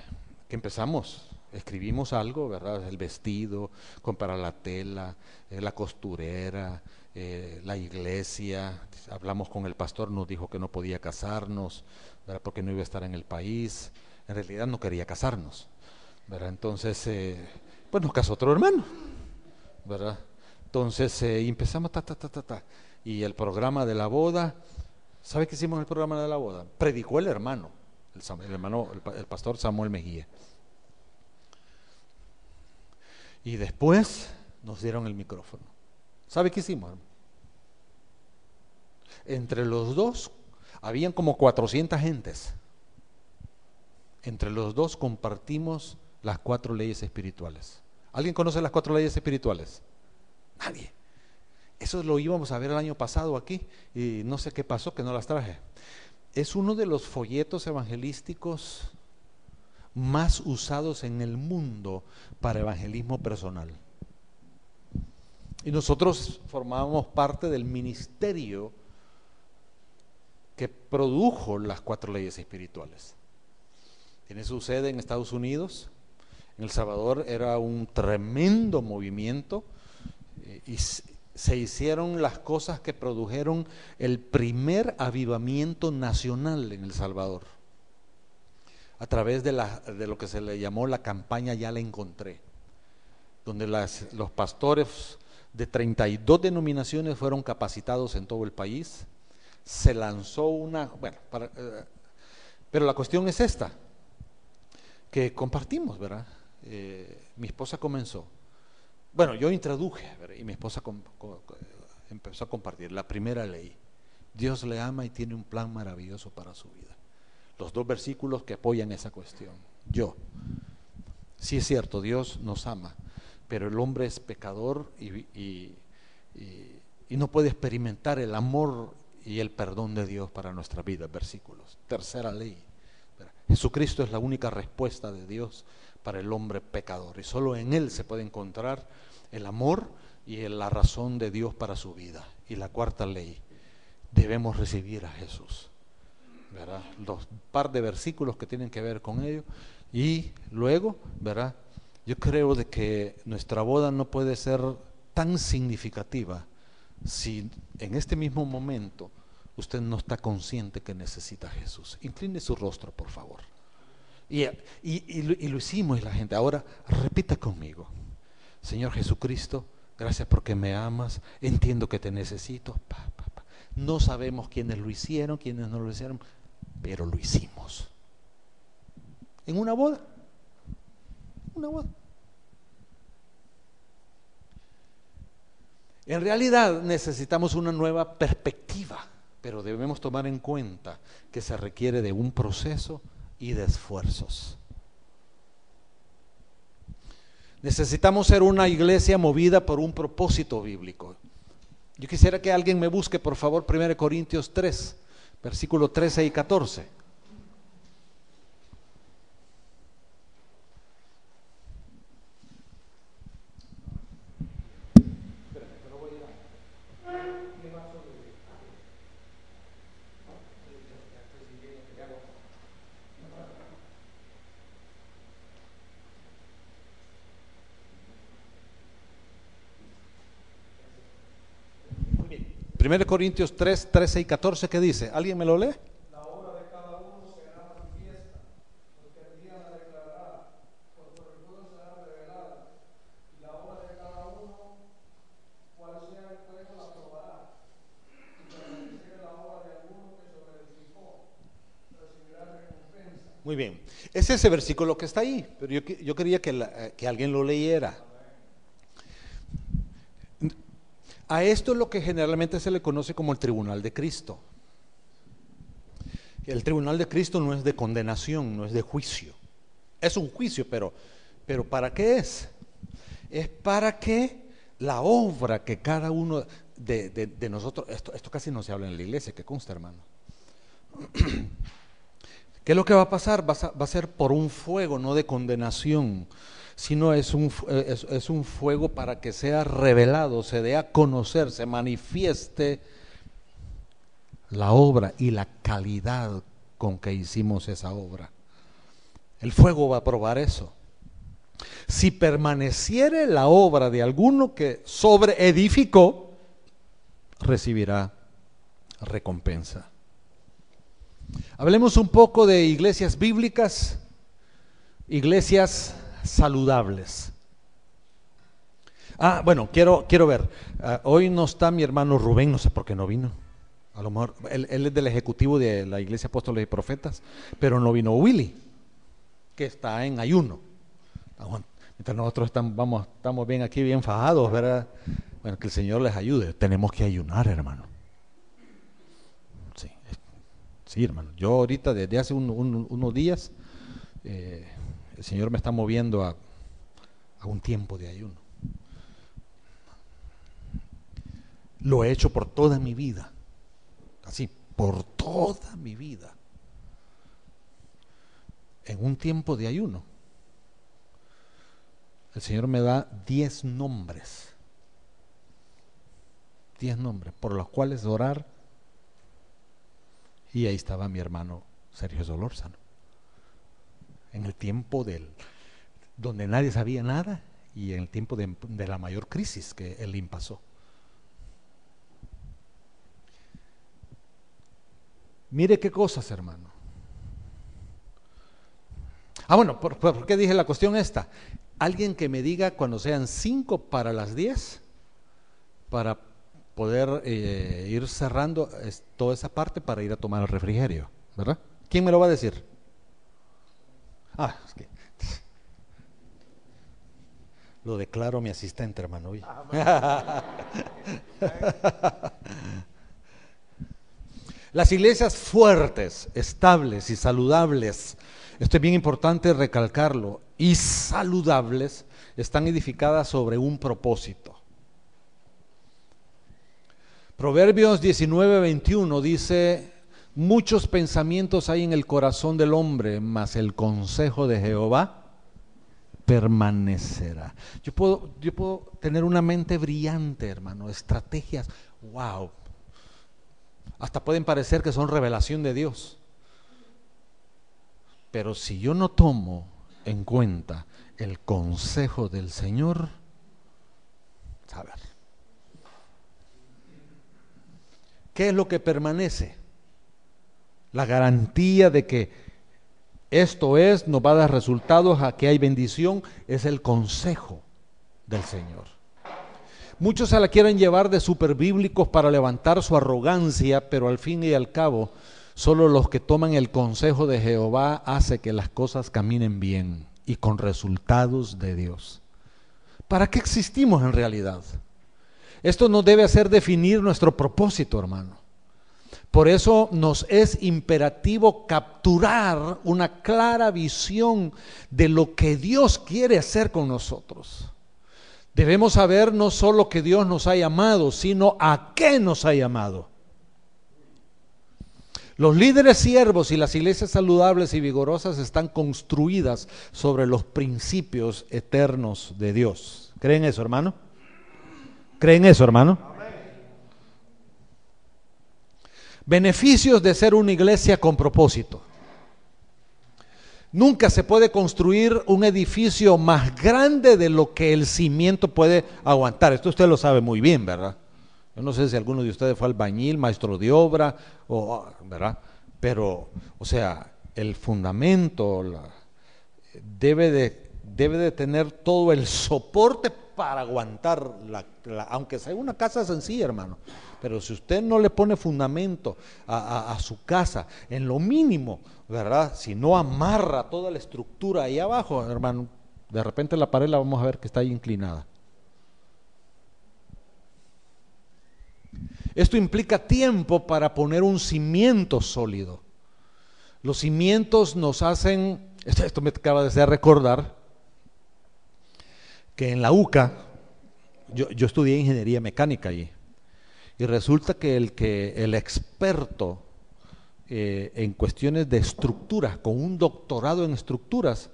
empezamos, escribimos algo, ¿verdad? El vestido, comprar la tela, la costurera, la iglesia. Hablamos con el pastor, nos dijo que no podía casarnos, ¿verdad? Porque no iba a estar en el país. En realidad no quería casarnos, ¿verdad? Entonces, pues nos casó otro hermano, ¿verdad? Entonces empezamos y el programa de la boda, ¿sabe qué hicimos en el programa de la boda? Predicó el hermano, el pastor Samuel Mejía. Y después nos dieron el micrófono. ¿Sabe qué hicimos? Entre los dos, habían como 400 gentes. Entre los dos compartimos las 4 leyes espirituales. ¿Alguien conoce las 4 leyes espirituales? Nadie. Eso lo íbamos a ver el año pasado aquí y no sé qué pasó que no las traje. Es uno de los folletos evangelísticos más usados en el mundo para evangelismo personal. Y nosotros formábamos parte del ministerio que produjo las 4 leyes espirituales. Tiene su sede en Estados Unidos. En El Salvador era un tremendo movimiento y se hicieron las cosas que produjeron el primer avivamiento nacional en El Salvador, a través de lo que se le llamó la campaña Ya la encontré, donde los pastores de 32 denominaciones fueron capacitados en todo el país. Se lanzó pero la cuestión es esta, que compartimos, ¿verdad? Mi esposa comenzó, yo introduje, ¿verdad? Y mi esposa empezó a compartir la primera ley: Dios le ama y tiene un plan maravilloso para su vida. Los 2 versículos que apoyan esa cuestión. Sí es cierto, Dios nos ama, pero el hombre es pecador y no puede experimentar el amor y el perdón de Dios para nuestra vida. Versículos. Tercera ley: Jesucristo es la única respuesta de Dios para el hombre pecador, y solo en Él se puede encontrar el amor y la razón de Dios para su vida. Y la 4ª ley: debemos recibir a Jesús, ¿verdad? Los par de versículos que tienen que ver con ello. Y luego, ¿verdad? Yo creo de que nuestra boda no puede ser tan significativa si en este mismo momento usted no está consciente que necesita a Jesús. Incline su rostro, por favor. Y lo hicimos, y la gente, ahora repita conmigo: Señor Jesucristo, gracias porque me amas, entiendo que te necesito. No sabemos quiénes lo hicieron, quiénes no lo hicieron, pero lo hicimos. En una boda. Una boda. En realidad necesitamos una nueva perspectiva, pero debemos tomar en cuenta que se requiere de un proceso y de esfuerzos. Necesitamos ser una iglesia movida por un propósito bíblico. Yo quisiera que alguien me busque, por favor, 1 Corintios 3, versículos 13 y 14. Muy bien. 1 Corintios 3, 13 y 14, ¿qué dice? ¿Alguien me lo lee?
La obra de cada uno será manifiesta, porque el día la declarará, por sus virtudes será revelada, y la obra de cada uno, cual sea el fuego, la probará, y permaneciere la obra de alguno que sobreedificó, recibirá recompensa.
Muy bien. Es ese versículo que está ahí, pero yo quería que alguien lo leyera. A esto es lo que generalmente se le conoce como el tribunal de Cristo. El tribunal de Cristo no es de condenación, no es de juicio. Es un juicio, pero ¿para qué es? Es para que la obra que cada uno de nosotros, esto casi no se habla en la iglesia, que consta, hermano. ¿Qué es lo que va a pasar? Va a ser por un fuego, no de condenación, sino es un fuego para que sea revelado, se dé a conocer, se manifieste la obra y la calidad con que hicimos esa obra. El fuego va a probar eso. Si permaneciere la obra de alguno que sobreedificó, recibirá recompensa. Hablemos un poco de iglesias bíblicas, iglesias saludables. Bueno, quiero ver. Hoy no está mi hermano Rubén, no sé por qué no vino. A lo mejor él es del ejecutivo de la Iglesia Apóstoles y Profetas, pero no vino Willy, que está en ayuno. Mientras nosotros estamos bien aquí, bien fajados, ¿verdad? Bueno, que el Señor les ayude. Tenemos que ayunar, hermano. Sí, hermano. Yo ahorita, desde hace unos días, el Señor me está moviendo a un tiempo de ayuno. Lo he hecho por toda mi vida. Así, por toda mi vida. En un tiempo de ayuno. El Señor me da 10 nombres. 10 nombres por los cuales orar. Y ahí estaba mi hermano Sergio Solórzano. En el tiempo donde nadie sabía nada y en el tiempo de la mayor crisis que él pasó. Mire qué cosas, hermano. Bueno, ¿por qué dije la cuestión esta? Alguien que me diga cuando sean 5 para las 10 para poder ir cerrando toda esa parte para ir a tomar el refrigerio, ¿verdad? ¿Quién me lo va a decir? Es que lo declaro mi asistente, hermano. Las iglesias fuertes, estables y saludables, esto es bien importante recalcarlo, y saludables, están edificadas sobre un propósito. Proverbios 19:21 dice: muchos pensamientos hay en el corazón del hombre, mas el consejo de Jehová permanecerá. Yo puedo tener una mente brillante, hermano, estrategias, wow, hasta pueden parecer que son revelación de Dios. Pero si yo no tomo en cuenta el consejo del Señor, a ver, ¿qué es lo que permanece? La garantía de que esto nos va a dar resultados, a que hay bendición, es el consejo del Señor. Muchos se la quieren llevar de superbíblicos para levantar su arrogancia, pero al fin y al cabo, solo los que toman el consejo de Jehová hace que las cosas caminen bien y con resultados de Dios. ¿Para qué existimos en realidad? Esto nos debe hacer definir nuestro propósito, hermano. Por eso nos es imperativo capturar una clara visión de lo que Dios quiere hacer con nosotros. Debemos saber no solo que Dios nos ha llamado, sino a qué nos ha llamado. Los líderes siervos y las iglesias saludables y vigorosas están construidas sobre los principios eternos de Dios. ¿Creen eso, hermano? ¿Creen eso, hermano? Beneficios de ser una iglesia con propósito. Nunca se puede construir un edificio más grande de lo que el cimiento puede aguantar. Esto usted lo sabe muy bien, ¿verdad? Yo no sé si alguno de ustedes fue albañil, maestro de obra, ¿verdad? Pero, o sea, el fundamento debe de tener todo el soporte para aguantar, aunque sea una casa sencilla, hermano. Pero si usted no le pone fundamento a su casa, en lo mínimo, ¿verdad? Si no amarra toda la estructura ahí abajo, hermano, de repente la pared la vamos a ver que está ahí inclinada. Esto implica tiempo para poner un cimiento sólido. Los cimientos nos hacen, esto me acaba de hacer recordar, que en la UCA, yo estudié ingeniería mecánica allí, y resulta que el experto en cuestiones de estructuras, con un doctorado en estructuras,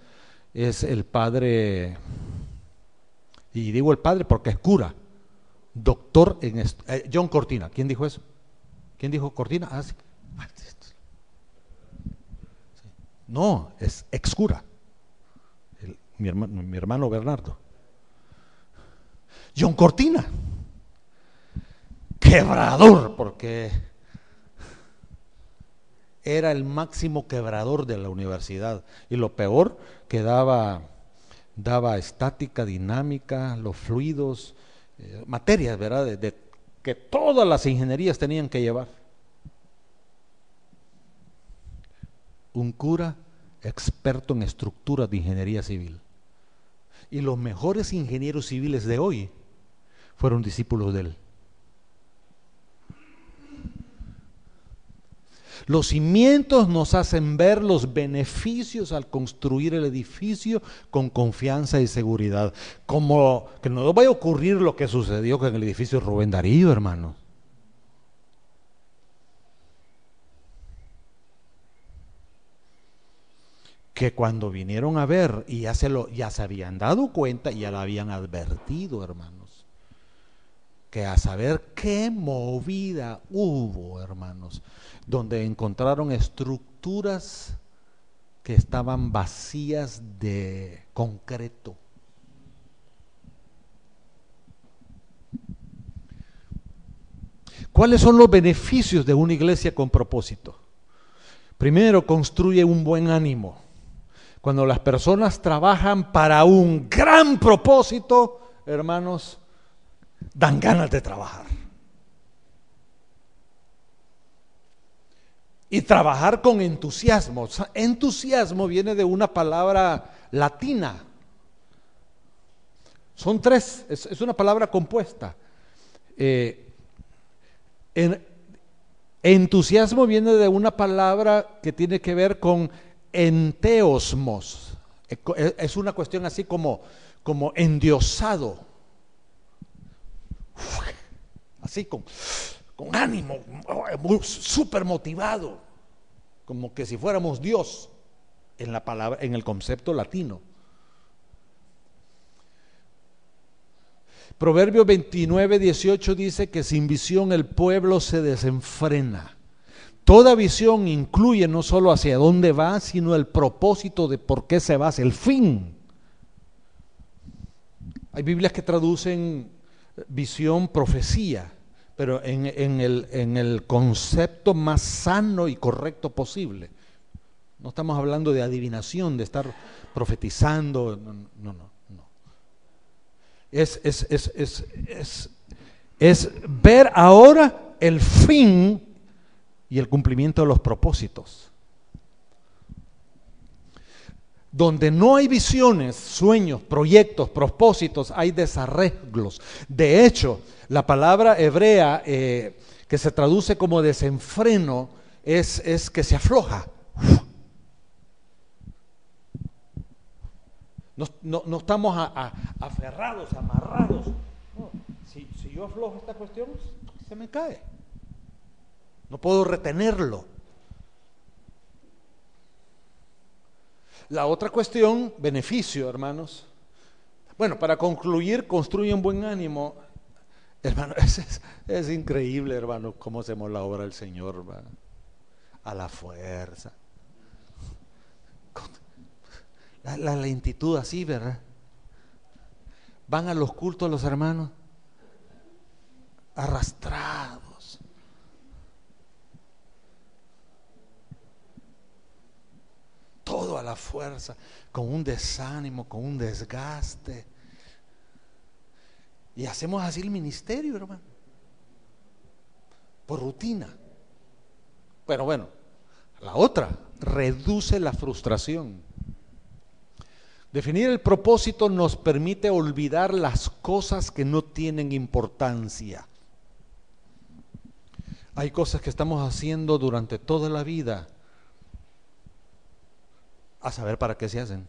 es el padre, y digo el padre porque es cura, doctor en John Cortina. ¿Quién dijo eso? ¿Quién dijo Cortina? Ah, sí. No, es ex cura, mi hermano Bernardo. John Cortina, quebrador, porque era el máximo quebrador de la universidad, y lo peor que daba estática, dinámica, los fluidos, materias, ¿verdad? De que todas las ingenierías tenían que llevar. Un cura experto en estructuras de ingeniería civil. Y los mejores ingenieros civiles de hoy fueron discípulos de él. Los cimientos nos hacen ver los beneficios al construir el edificio con confianza y seguridad. Como que no nos vaya a ocurrir lo que sucedió con el edificio Rubén Darío, hermano. Que cuando vinieron a ver y ya se habían dado cuenta y ya lo habían advertido, hermanos, que a saber qué movida hubo, hermanos, donde encontraron estructuras que estaban vacías de concreto. ¿Cuáles son los beneficios de una iglesia con propósito? Primero, construye un buen ánimo. Cuando las personas trabajan para un gran propósito, hermanos, dan ganas de trabajar. Y trabajar con entusiasmo. Entusiasmo viene de una palabra latina. Son tres, es una palabra compuesta. Entusiasmo viene de una palabra que tiene que ver con enteosmos. Es una cuestión así como endiosado. Así con ánimo, súper motivado, como que si fuéramos Dios en la palabra, en el concepto latino. Proverbios 29:18 dice que sin visión el pueblo se desenfrena. Toda visión incluye no solo hacia dónde va, sino el propósito de por qué se va, hacia el fin. Hay Biblias que traducen visión, profecía, pero en el concepto más sano y correcto posible. No estamos hablando de adivinación, de estar profetizando, no. es ver ahora el fin y el cumplimiento de los propósitos. Donde no hay visiones, sueños, proyectos, propósitos, hay desarreglos. De hecho, la palabra hebrea que se traduce como desenfreno es que se afloja. No estamos aferrados, amarrados. No, si yo aflojo esta cuestión, se me cae. No puedo retenerlo. La otra cuestión, beneficio, hermanos. Bueno, para concluir, construye un buen ánimo. Hermano, es increíble, hermano, cómo hacemos la obra del Señor, hermano. A la fuerza. La lentitud así, ¿verdad? Van a los cultos los hermanos arrastrados. Todo a la fuerza, con un desánimo, con un desgaste. Y hacemos así el ministerio, hermano, por rutina. Pero bueno, la otra, reduce la frustración. Definir el propósito nos permite olvidar las cosas que no tienen importancia. Hay cosas que estamos haciendo durante toda la vida, a saber para qué se hacen,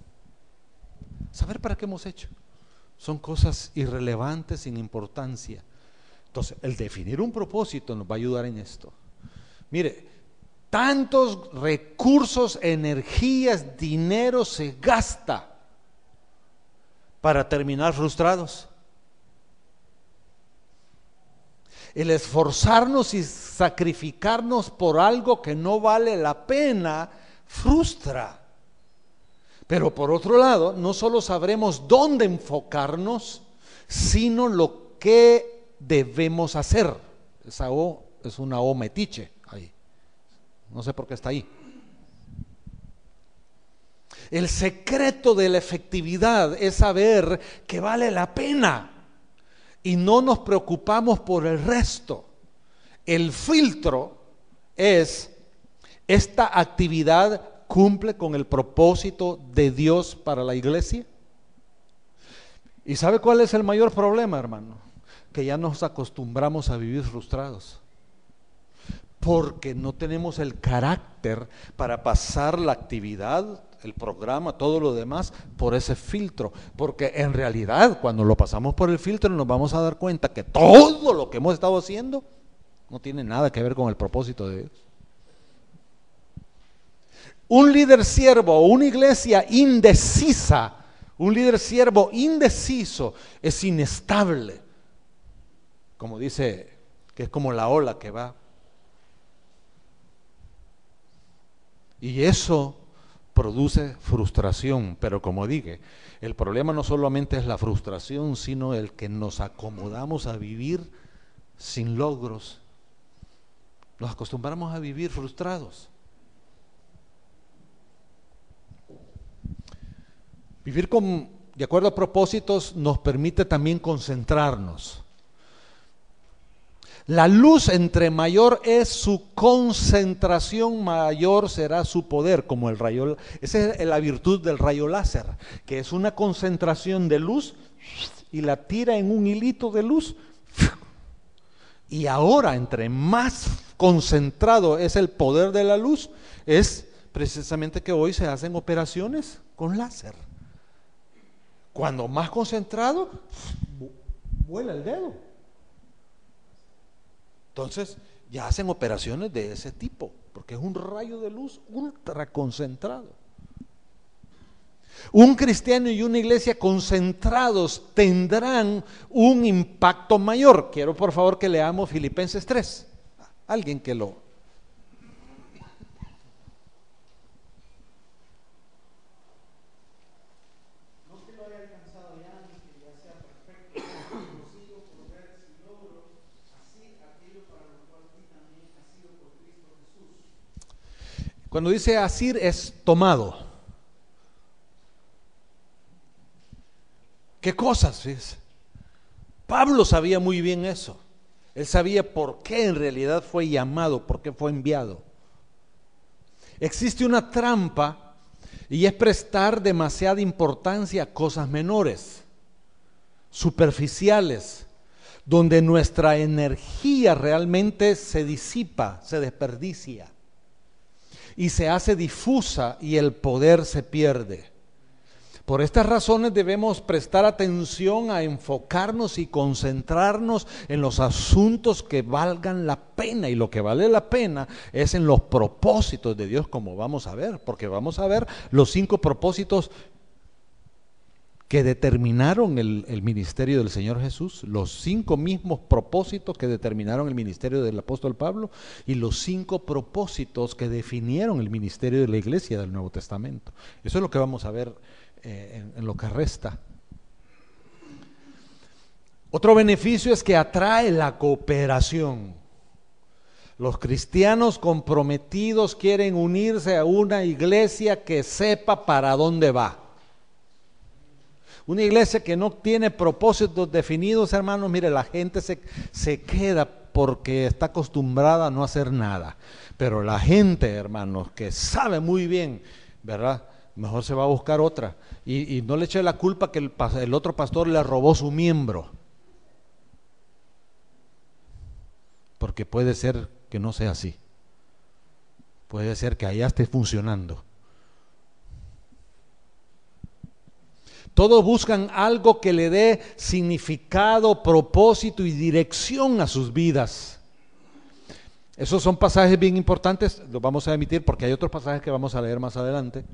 saber para qué hemos hecho. Son cosas irrelevantes, sin importancia. Entonces, el definir un propósito nos va a ayudar en esto. Mire, tantos recursos, energías, dinero se gasta para terminar frustrados. El esforzarnos y sacrificarnos por algo que no vale la pena frustra. Pero por otro lado, no solo sabremos dónde enfocarnos, sino lo que debemos hacer. Esa O es una O metiche ahí. No sé por qué está ahí. El secreto de la efectividad es saber que vale la pena y no nos preocupamos por el resto. El filtro es: ¿esta actividad cumple con el propósito de Dios para la iglesia? ¿Y sabe cuál es el mayor problema, hermano? Que ya nos acostumbramos a vivir frustrados, porque no tenemos el carácter para pasar la actividad, el programa, todo lo demás por ese filtro. Porque en realidad, cuando lo pasamos por el filtro, nos vamos a dar cuenta que todo lo que hemos estado haciendo no tiene nada que ver con el propósito de Dios. Un líder siervo o una iglesia indecisa, un líder siervo indeciso es inestable, como dice, que es como la ola que va. Y eso produce frustración, pero como dije, el problema no solamente es la frustración, sino el que nos acomodamos a vivir sin logros. Nos acostumbramos a vivir frustrados. Vivir de acuerdo a propósitos nos permite también concentrarnos. La luz, entre mayor es su concentración, mayor será su poder, como el rayo. Esa es la virtud del rayo láser, que es una concentración de luz y la tira en un hilito de luz. Y ahora, entre más concentrado es el poder de la luz, es precisamente que hoy se hacen operaciones con láser. Cuando más concentrado, vuela el dedo. Entonces, ya hacen operaciones de ese tipo, porque es un rayo de luz ultra concentrado. Un cristiano y una iglesia concentrados tendrán un impacto mayor. Quiero por favor que leamos Filipenses 3. Alguien que lo... Cuando dice asir es tomado. ¿Qué cosas? Pablo sabía muy bien eso. Él sabía por qué en realidad fue llamado, por qué fue enviado. Existe una trampa y es prestar demasiada importancia a cosas menores, superficiales, donde nuestra energía realmente se disipa, se desperdicia y se hace difusa y el poder se pierde. Por estas razones debemos prestar atención a enfocarnos y concentrarnos en los asuntos que valgan la pena, y lo que vale la pena es en los propósitos de Dios, como vamos a ver, porque vamos a ver los 5 propósitos que determinaron el ministerio del Señor Jesús, los 5 mismos propósitos que determinaron el ministerio del apóstol Pablo y los 5 propósitos que definieron el ministerio de la iglesia del Nuevo Testamento. Eso es lo que vamos a ver en lo que resta. Otro beneficio es que atrae la cooperación. Los cristianos comprometidos quieren unirse a una iglesia que sepa para dónde va. Una iglesia que no tiene propósitos definidos, hermanos, mire, la gente se queda porque está acostumbrada a no hacer nada. Pero la gente, hermanos, que sabe muy bien, ¿verdad?, mejor se va a buscar otra. Y no le eche la culpa que el otro pastor le robó su miembro. Porque puede ser que no sea así. Puede ser que allá esté funcionando. Todos buscan algo que le dé significado, propósito y dirección a sus vidas. Esos son pasajes bien importantes, los vamos a emitir porque hay otros pasajes que vamos a leer más adelante,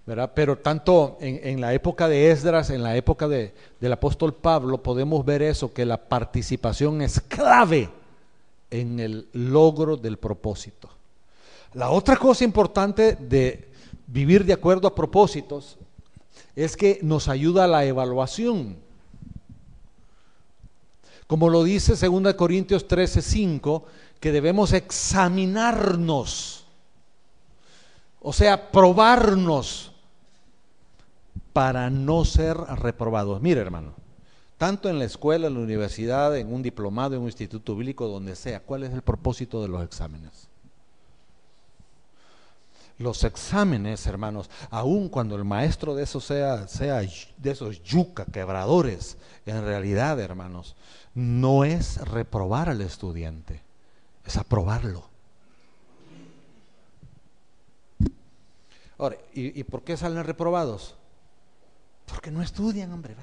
¿verdad? Pero tanto en la época de Esdras, en la época del apóstol Pablo, podemos ver eso, que la participación es clave en el logro del propósito. La otra cosa importante de vivir de acuerdo a propósitos es que nos ayuda a la evaluación. Como lo dice 2 Corintios 13:5, que debemos examinarnos, o sea, probarnos para no ser reprobados. Mire, hermano, tanto en la escuela, en la universidad, en un diplomado, en un instituto bíblico, donde sea, ¿cuál es el propósito de los exámenes? Los exámenes, hermanos, aun cuando el maestro de eso sea de esos yuca quebradores, en realidad, hermanos, no es reprobar al estudiante, es aprobarlo. Ahora, ¿y por qué salen reprobados? Porque no estudian, hombre.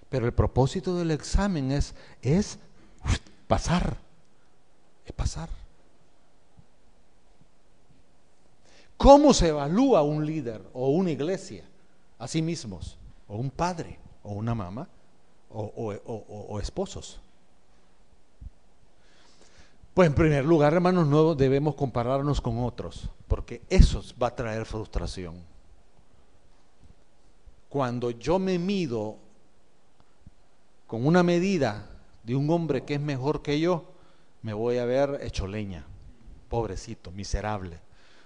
Pero el propósito del examen es pasar, es pasar. ¿Cómo se evalúa un líder o una iglesia a sí mismos? O un padre, o una mamá, o esposos. Pues en primer lugar, hermanos, no debemos compararnos con otros, porque eso va a traer frustración. Cuando yo me mido con una medida de un hombre que es mejor que yo, me voy a ver hecho leña, pobrecito, miserable,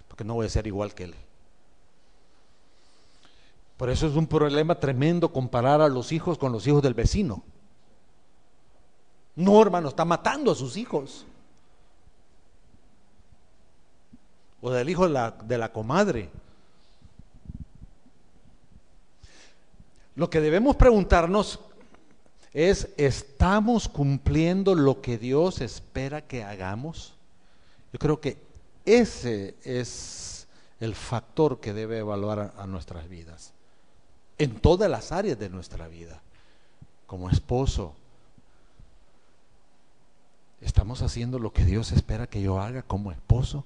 porque no voy a ser igual que él. Por eso es un problema tremendo comparar a los hijos con los hijos del vecino. No, hermano, está matando a sus hijos. O del hijo de la comadre. Lo que debemos preguntarnos es, ¿estamos cumpliendo lo que Dios espera que hagamos? Yo creo que ese es el factor que debe evaluar a nuestras vidas, en todas las áreas de nuestra vida. Como esposo, ¿estamos haciendo lo que Dios espera que yo haga como esposo?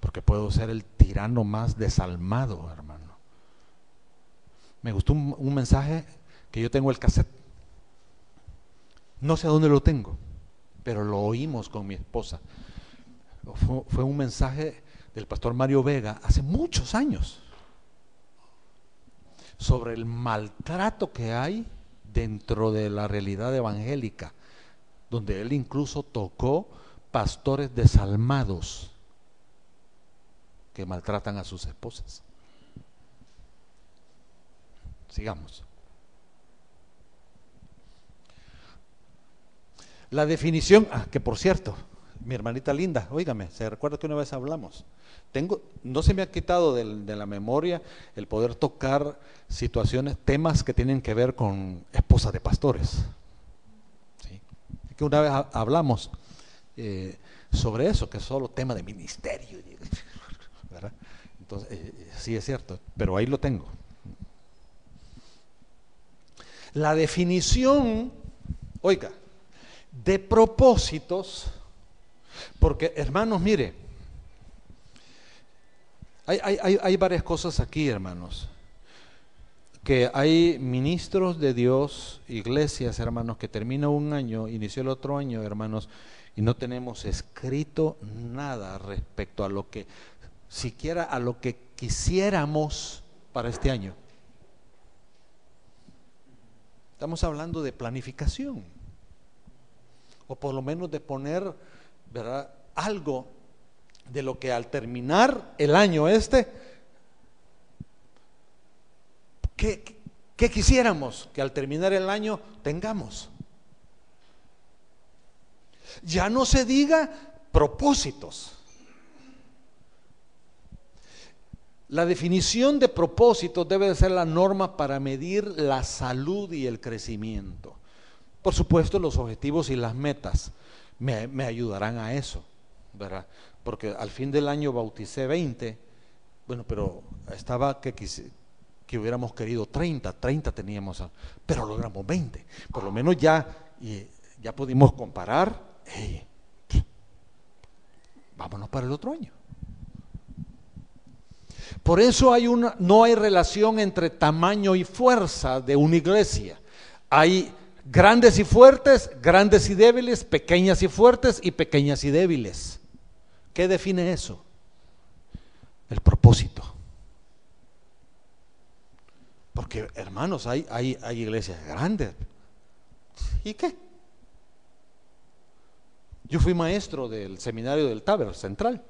Porque puedo ser el tirano más desalmado, hermano. Me gustó un mensaje que yo tengo el cassette. No sé a dónde lo tengo, pero lo oímos con mi esposa. Fue un mensaje del pastor Mario Vega hace muchos años sobre el maltrato que hay dentro de la realidad evangélica, donde él incluso tocó pastores desalmados que maltratan a sus esposas. sigamos. La definición, que por cierto, mi hermanita linda, óigame, se recuerda que una vez hablamos. No se me ha quitado de la memoria el poder tocar situaciones, temas que tienen que ver con esposas de pastores. ¿Sí? Que una vez hablamos sobre eso, que es solo tema de ministerio, ¿verdad? Entonces, sí es cierto, pero ahí lo tengo. La definición, oiga, de propósitos, porque hermanos, mire, hay varias cosas aquí, hermanos, que hay ministros de Dios, iglesias, hermanos, que termina un año, inició el otro año, hermanos, y no tenemos escrito nada respecto a lo que, siquiera a lo que quisiéramos para este año. Estamos hablando de planificación, o por lo menos de poner, ¿verdad?, algo de lo que al terminar el año ¿qué quisiéramos que al terminar el año tengamos? Ya no se diga propósitos. La definición de propósitos debe de ser la norma para medir la salud y el crecimiento. Por supuesto, los objetivos y las metas me ayudarán a eso, ¿verdad? Porque al fin del año bauticé 20, bueno, pero estaba que hubiéramos querido 30 teníamos, pero logramos 20. Por lo menos ya pudimos comparar, vámonos para el otro año. Por eso no hay relación entre tamaño y fuerza de una iglesia. Hay grandes y fuertes, grandes y débiles, pequeñas y fuertes y pequeñas y débiles. ¿Qué define eso? El propósito. Porque, hermanos, hay iglesias grandes. ¿Y qué? Yo fui maestro del seminario del Taber Central.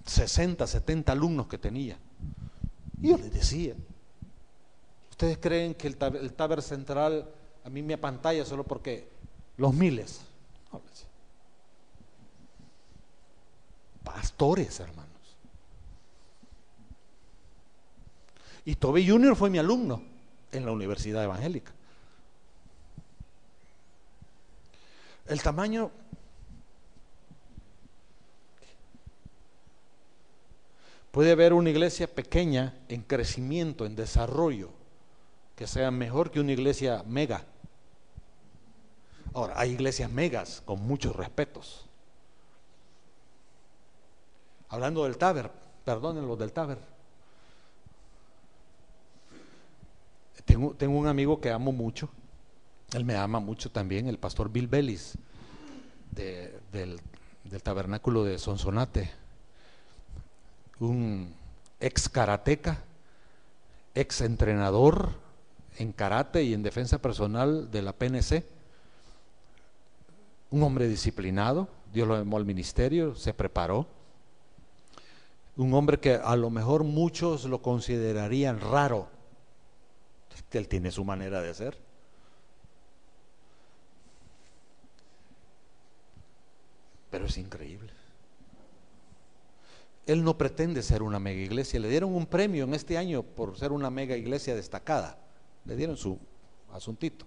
60, 70 alumnos que tenía. Y yo les decía, ¿ustedes creen que el Taber Central a mí me apantalla solo porque los miles? No, pastores, hermanos. Y Toby Junior fue mi alumno en la Universidad Evangélica. El tamaño... Puede haber una iglesia pequeña en crecimiento, en desarrollo, que sea mejor que una iglesia mega. Ahora, hay iglesias megas con muchos respetos. Hablando del Taber, perdonen los del Taber. Tengo un amigo que amo mucho, él me ama mucho también, el pastor Bill Bellis, del tabernáculo de Sonsonate. Un ex karateca, ex entrenador en karate y en defensa personal de la PNC, un hombre disciplinado, Dios lo llamó al ministerio, se preparó, un hombre que a lo mejor muchos lo considerarían raro, él tiene su manera de ser. Pero es increíble. Él no pretende ser una mega iglesia. Le dieron un premio en este año por ser una mega iglesia destacada. Le dieron su asuntito.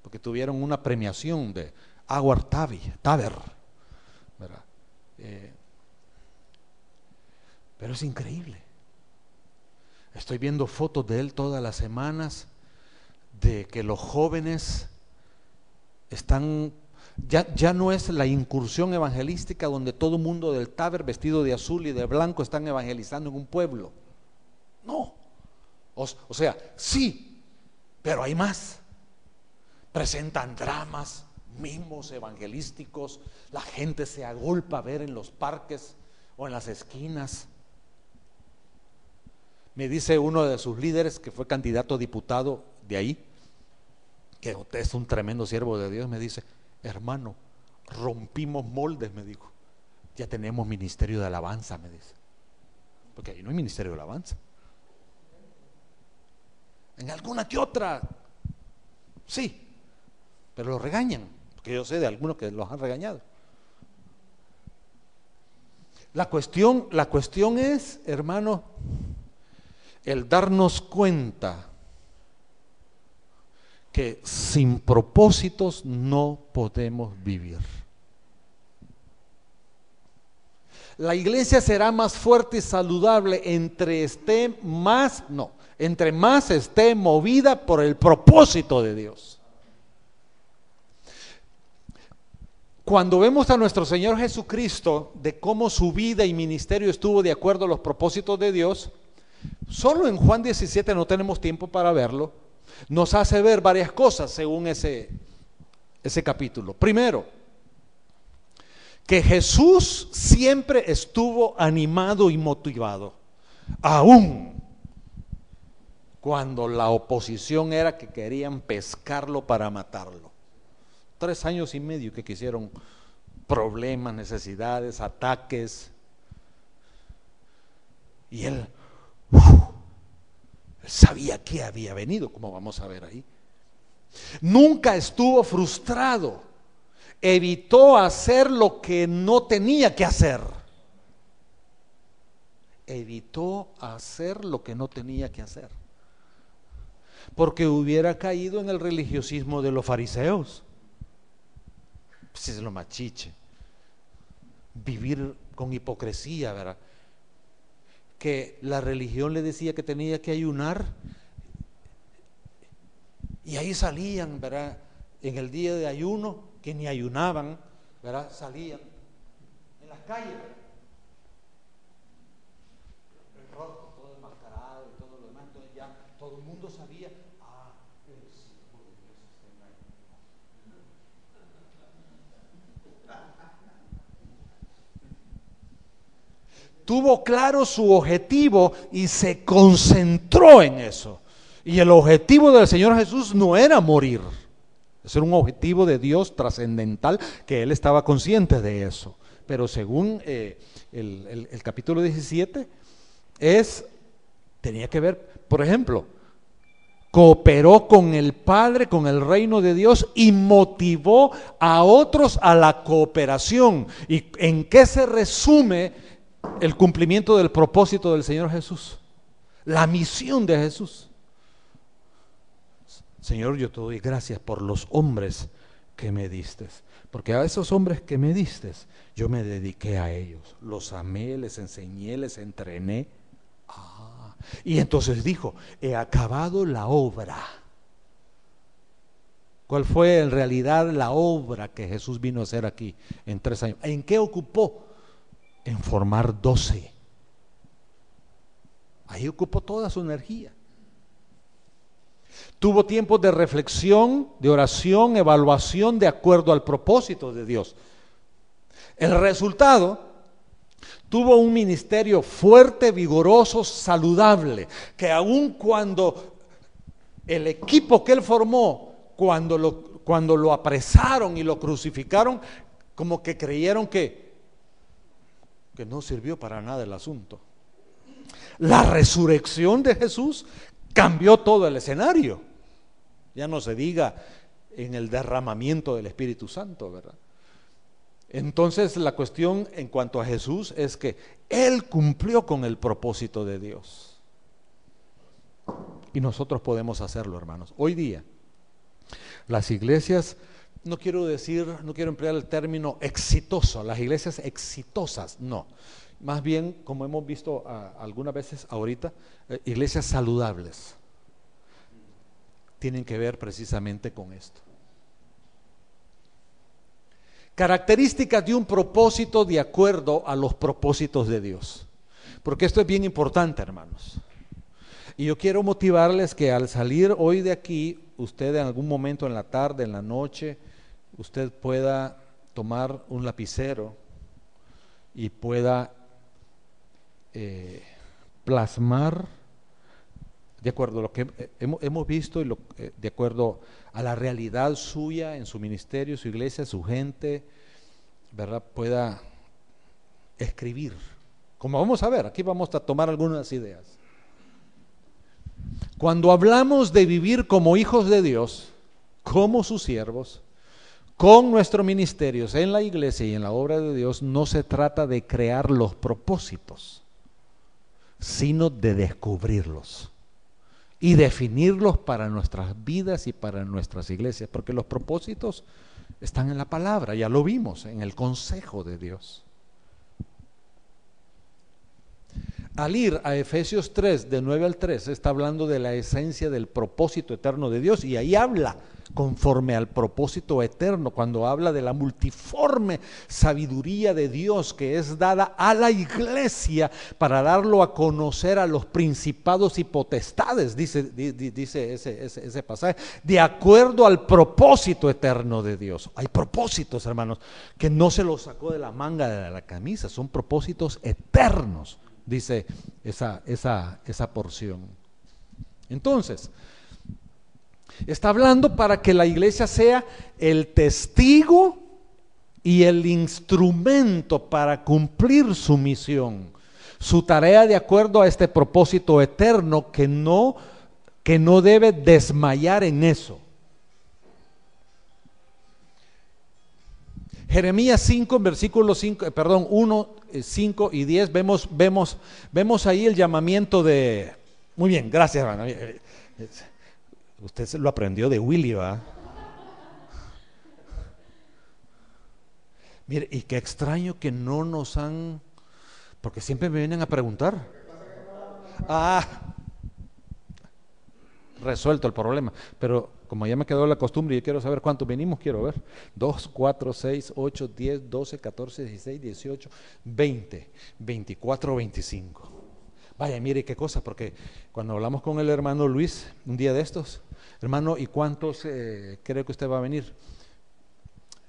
Porque tuvieron una premiación de Howard Taber, ¿verdad? Pero es increíble. Estoy viendo fotos de él todas las semanas, de que los jóvenes están... Ya no es la incursión evangelística donde todo el mundo del Taber vestido de azul y de blanco están evangelizando en un pueblo. No. O sea, sí, pero hay más. Presentan dramas, mimos evangelísticos, la gente se agolpa a ver en los parques o en las esquinas. Me dice uno de sus líderes que fue candidato a diputado de ahí, que es un tremendo siervo de Dios, me dice: hermano, rompimos moldes, me dijo. Ya tenemos ministerio de alabanza, me dice. Porque ahí no hay ministerio de alabanza. en alguna que otra, sí, pero los regañan, porque yo sé de algunos que los han regañado. La cuestión es, hermano, el darnos cuenta que sin propósitos no podemos vivir. La iglesia será más fuerte y saludable entre más esté movida por el propósito de Dios. Cuando vemos a nuestro Señor Jesucristo, de cómo su vida y ministerio estuvo de acuerdo a los propósitos de Dios, solo en Juan 17, no tenemos tiempo para verlo, nos hace ver varias cosas según ese capítulo. Primero, que Jesús siempre estuvo animado y motivado, aún cuando la oposición era que querían pescarlo para matarlo. 3 años y medio que quisieron, problemas, necesidades, ataques, y él sabía que había venido, como vamos a ver ahí. Nunca estuvo frustrado, evitó hacer lo que no tenía que hacer. Evitó hacer lo que no tenía que hacer, porque hubiera caído en el religiosismo de los fariseos. Pues es lo machiche, vivir con hipocresía, ¿verdad? Que la religión le decía que tenía que ayunar, y ahí salían, ¿verdad? En el día de ayuno, que ni ayunaban, ¿verdad? Salían en las calles, el rostro todo enmascarado y todo lo demás. Entonces ya todo el mundo sabía, el siervo de Dios está en ahí. Tuvo claro su objetivo y se concentró en eso. Y el objetivo del Señor Jesús no era morir. Ese era un objetivo de Dios trascendental, que él estaba consciente de eso. Pero según el capítulo 17, tenía que ver, por ejemplo, cooperó con el Padre, con el reino de Dios, y motivó a otros a la cooperación. ¿Y en qué se resume el cumplimiento del propósito del Señor Jesús? La misión de Jesús. Señor, yo te doy gracias por los hombres que me diste, porque a esos hombres que me diste, yo me dediqué a ellos, los amé, les enseñé, les entrené. Y entonces dijo, he acabado la obra. ¿Cuál fue en realidad la obra que Jesús vino a hacer aquí en 3 años? ¿En qué ocupó? En formar 12. Ahí ocupó toda su energía. Tuvo tiempos de reflexión, de oración, evaluación de acuerdo al propósito de Dios. El resultado, tuvo un ministerio fuerte, vigoroso, saludable, que aun cuando el equipo que él formó, cuando lo apresaron y lo crucificaron, como que creyeron que no sirvió para nada el asunto. La resurrección de Jesús cambió todo el escenario. Ya no se diga en el derramamiento del Espíritu Santo, ¿verdad? Entonces la cuestión en cuanto a Jesús es que Él cumplió con el propósito de Dios. Y nosotros podemos hacerlo, hermanos. Hoy día, las iglesias, no quiero emplear el término exitoso, las iglesias exitosas, no. Más bien, como hemos visto algunas veces ahorita, iglesias saludables tienen que ver precisamente con esto. Características de un propósito de acuerdo a los propósitos de Dios. Porque esto es bien importante, hermanos. Y yo quiero motivarles que al salir hoy de aquí, usted en algún momento en la tarde, en la noche, usted pueda tomar un lapicero y pueda plasmar, de acuerdo a lo que hemos visto y de acuerdo a la realidad suya en su ministerio, su iglesia, su gente, ¿verdad? Pueda escribir. Como vamos a ver, aquí vamos a tomar algunas ideas. Cuando hablamos de vivir como hijos de Dios, como sus siervos, con nuestros ministerios en la iglesia y en la obra de Dios, no se trata de crear los propósitos, sino de descubrirlos y definirlos para nuestras vidas y para nuestras iglesias, porque los propósitos están en la palabra, ya lo vimos, en el consejo de Dios. Al ir a Efesios 3, de 9 al 13, está hablando de la esencia del propósito eterno de Dios, y ahí habla conforme al propósito eterno, cuando habla de la multiforme sabiduría de Dios que es dada a la iglesia para darlo a conocer a los principados y potestades, dice ese pasaje, de acuerdo al propósito eterno de Dios. Hay propósitos, hermanos, que no se los sacó de la manga de la camisa, son propósitos eternos, dice esa porción. Entonces, está hablando para que la iglesia sea el testigo y el instrumento para cumplir su misión, su tarea de acuerdo a este propósito eterno que no debe desmayar en eso. Jeremías 5, versículos 1, 5 y 10, vemos ahí el llamamiento de... Muy bien, gracias, hermano. Usted se lo aprendió de Willy, ¿va? Mire, y qué extraño que no nos han... Porque siempre me vienen a preguntar. Resuelto el problema. Pero como ya me quedó la costumbre y quiero saber cuántos venimos, quiero ver. 2, 4, 6, 8, 10, 12, 14, 16, 18, 20, 24, 25. Vaya, mire qué cosa, porque cuando hablamos con el hermano Luis, un día de estos, hermano, ¿y cuántos cree que usted va a venir?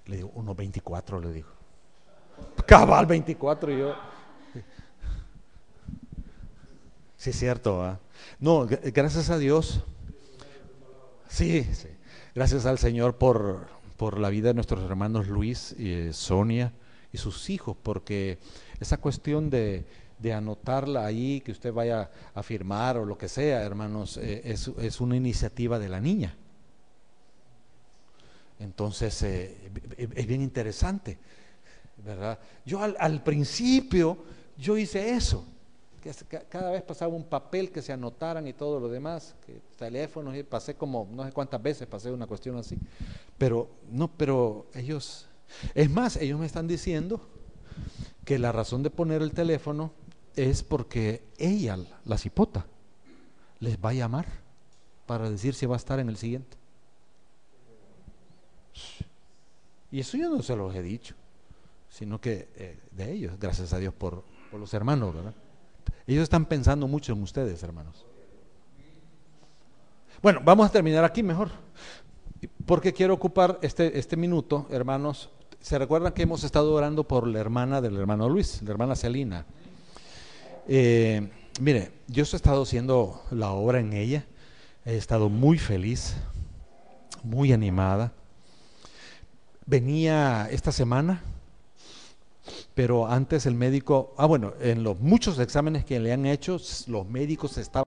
Le digo, unos 24, le digo. Cabal, 24, y yo. Sí, es cierto, ¿eh? No, gracias a Dios. Sí. Gracias al Señor por la vida de nuestros hermanos Luis y Sonia y sus hijos, porque esa cuestión de anotarla ahí, que usted vaya a firmar o lo que sea, hermanos, es una iniciativa de la niña. Entonces, es bien interesante, ¿verdad? Yo al principio, yo hice eso, que cada vez pasaba un papel que se anotaran y todo lo demás, que teléfonos, y pasé como, no sé cuántas veces pasé una cuestión así, pero ellos, es más, ellos me están diciendo que la razón de poner el teléfono es porque ella, la cipota, les va a llamar para decir si va a estar en el siguiente. Y eso yo no se los he dicho, sino que de ellos, gracias a Dios por los hermanos, ¿verdad? Ellos están pensando mucho en ustedes, hermanos. Bueno, vamos a terminar aquí mejor, porque quiero ocupar este minuto, hermanos. ¿Se recuerdan que hemos estado orando por la hermana del hermano Luis, la hermana Celina? Mire, yo he estado haciendo la obra en ella, he estado muy feliz, muy animada. Venía esta semana, pero antes el médico, en los muchos exámenes que le han hecho, los médicos estaban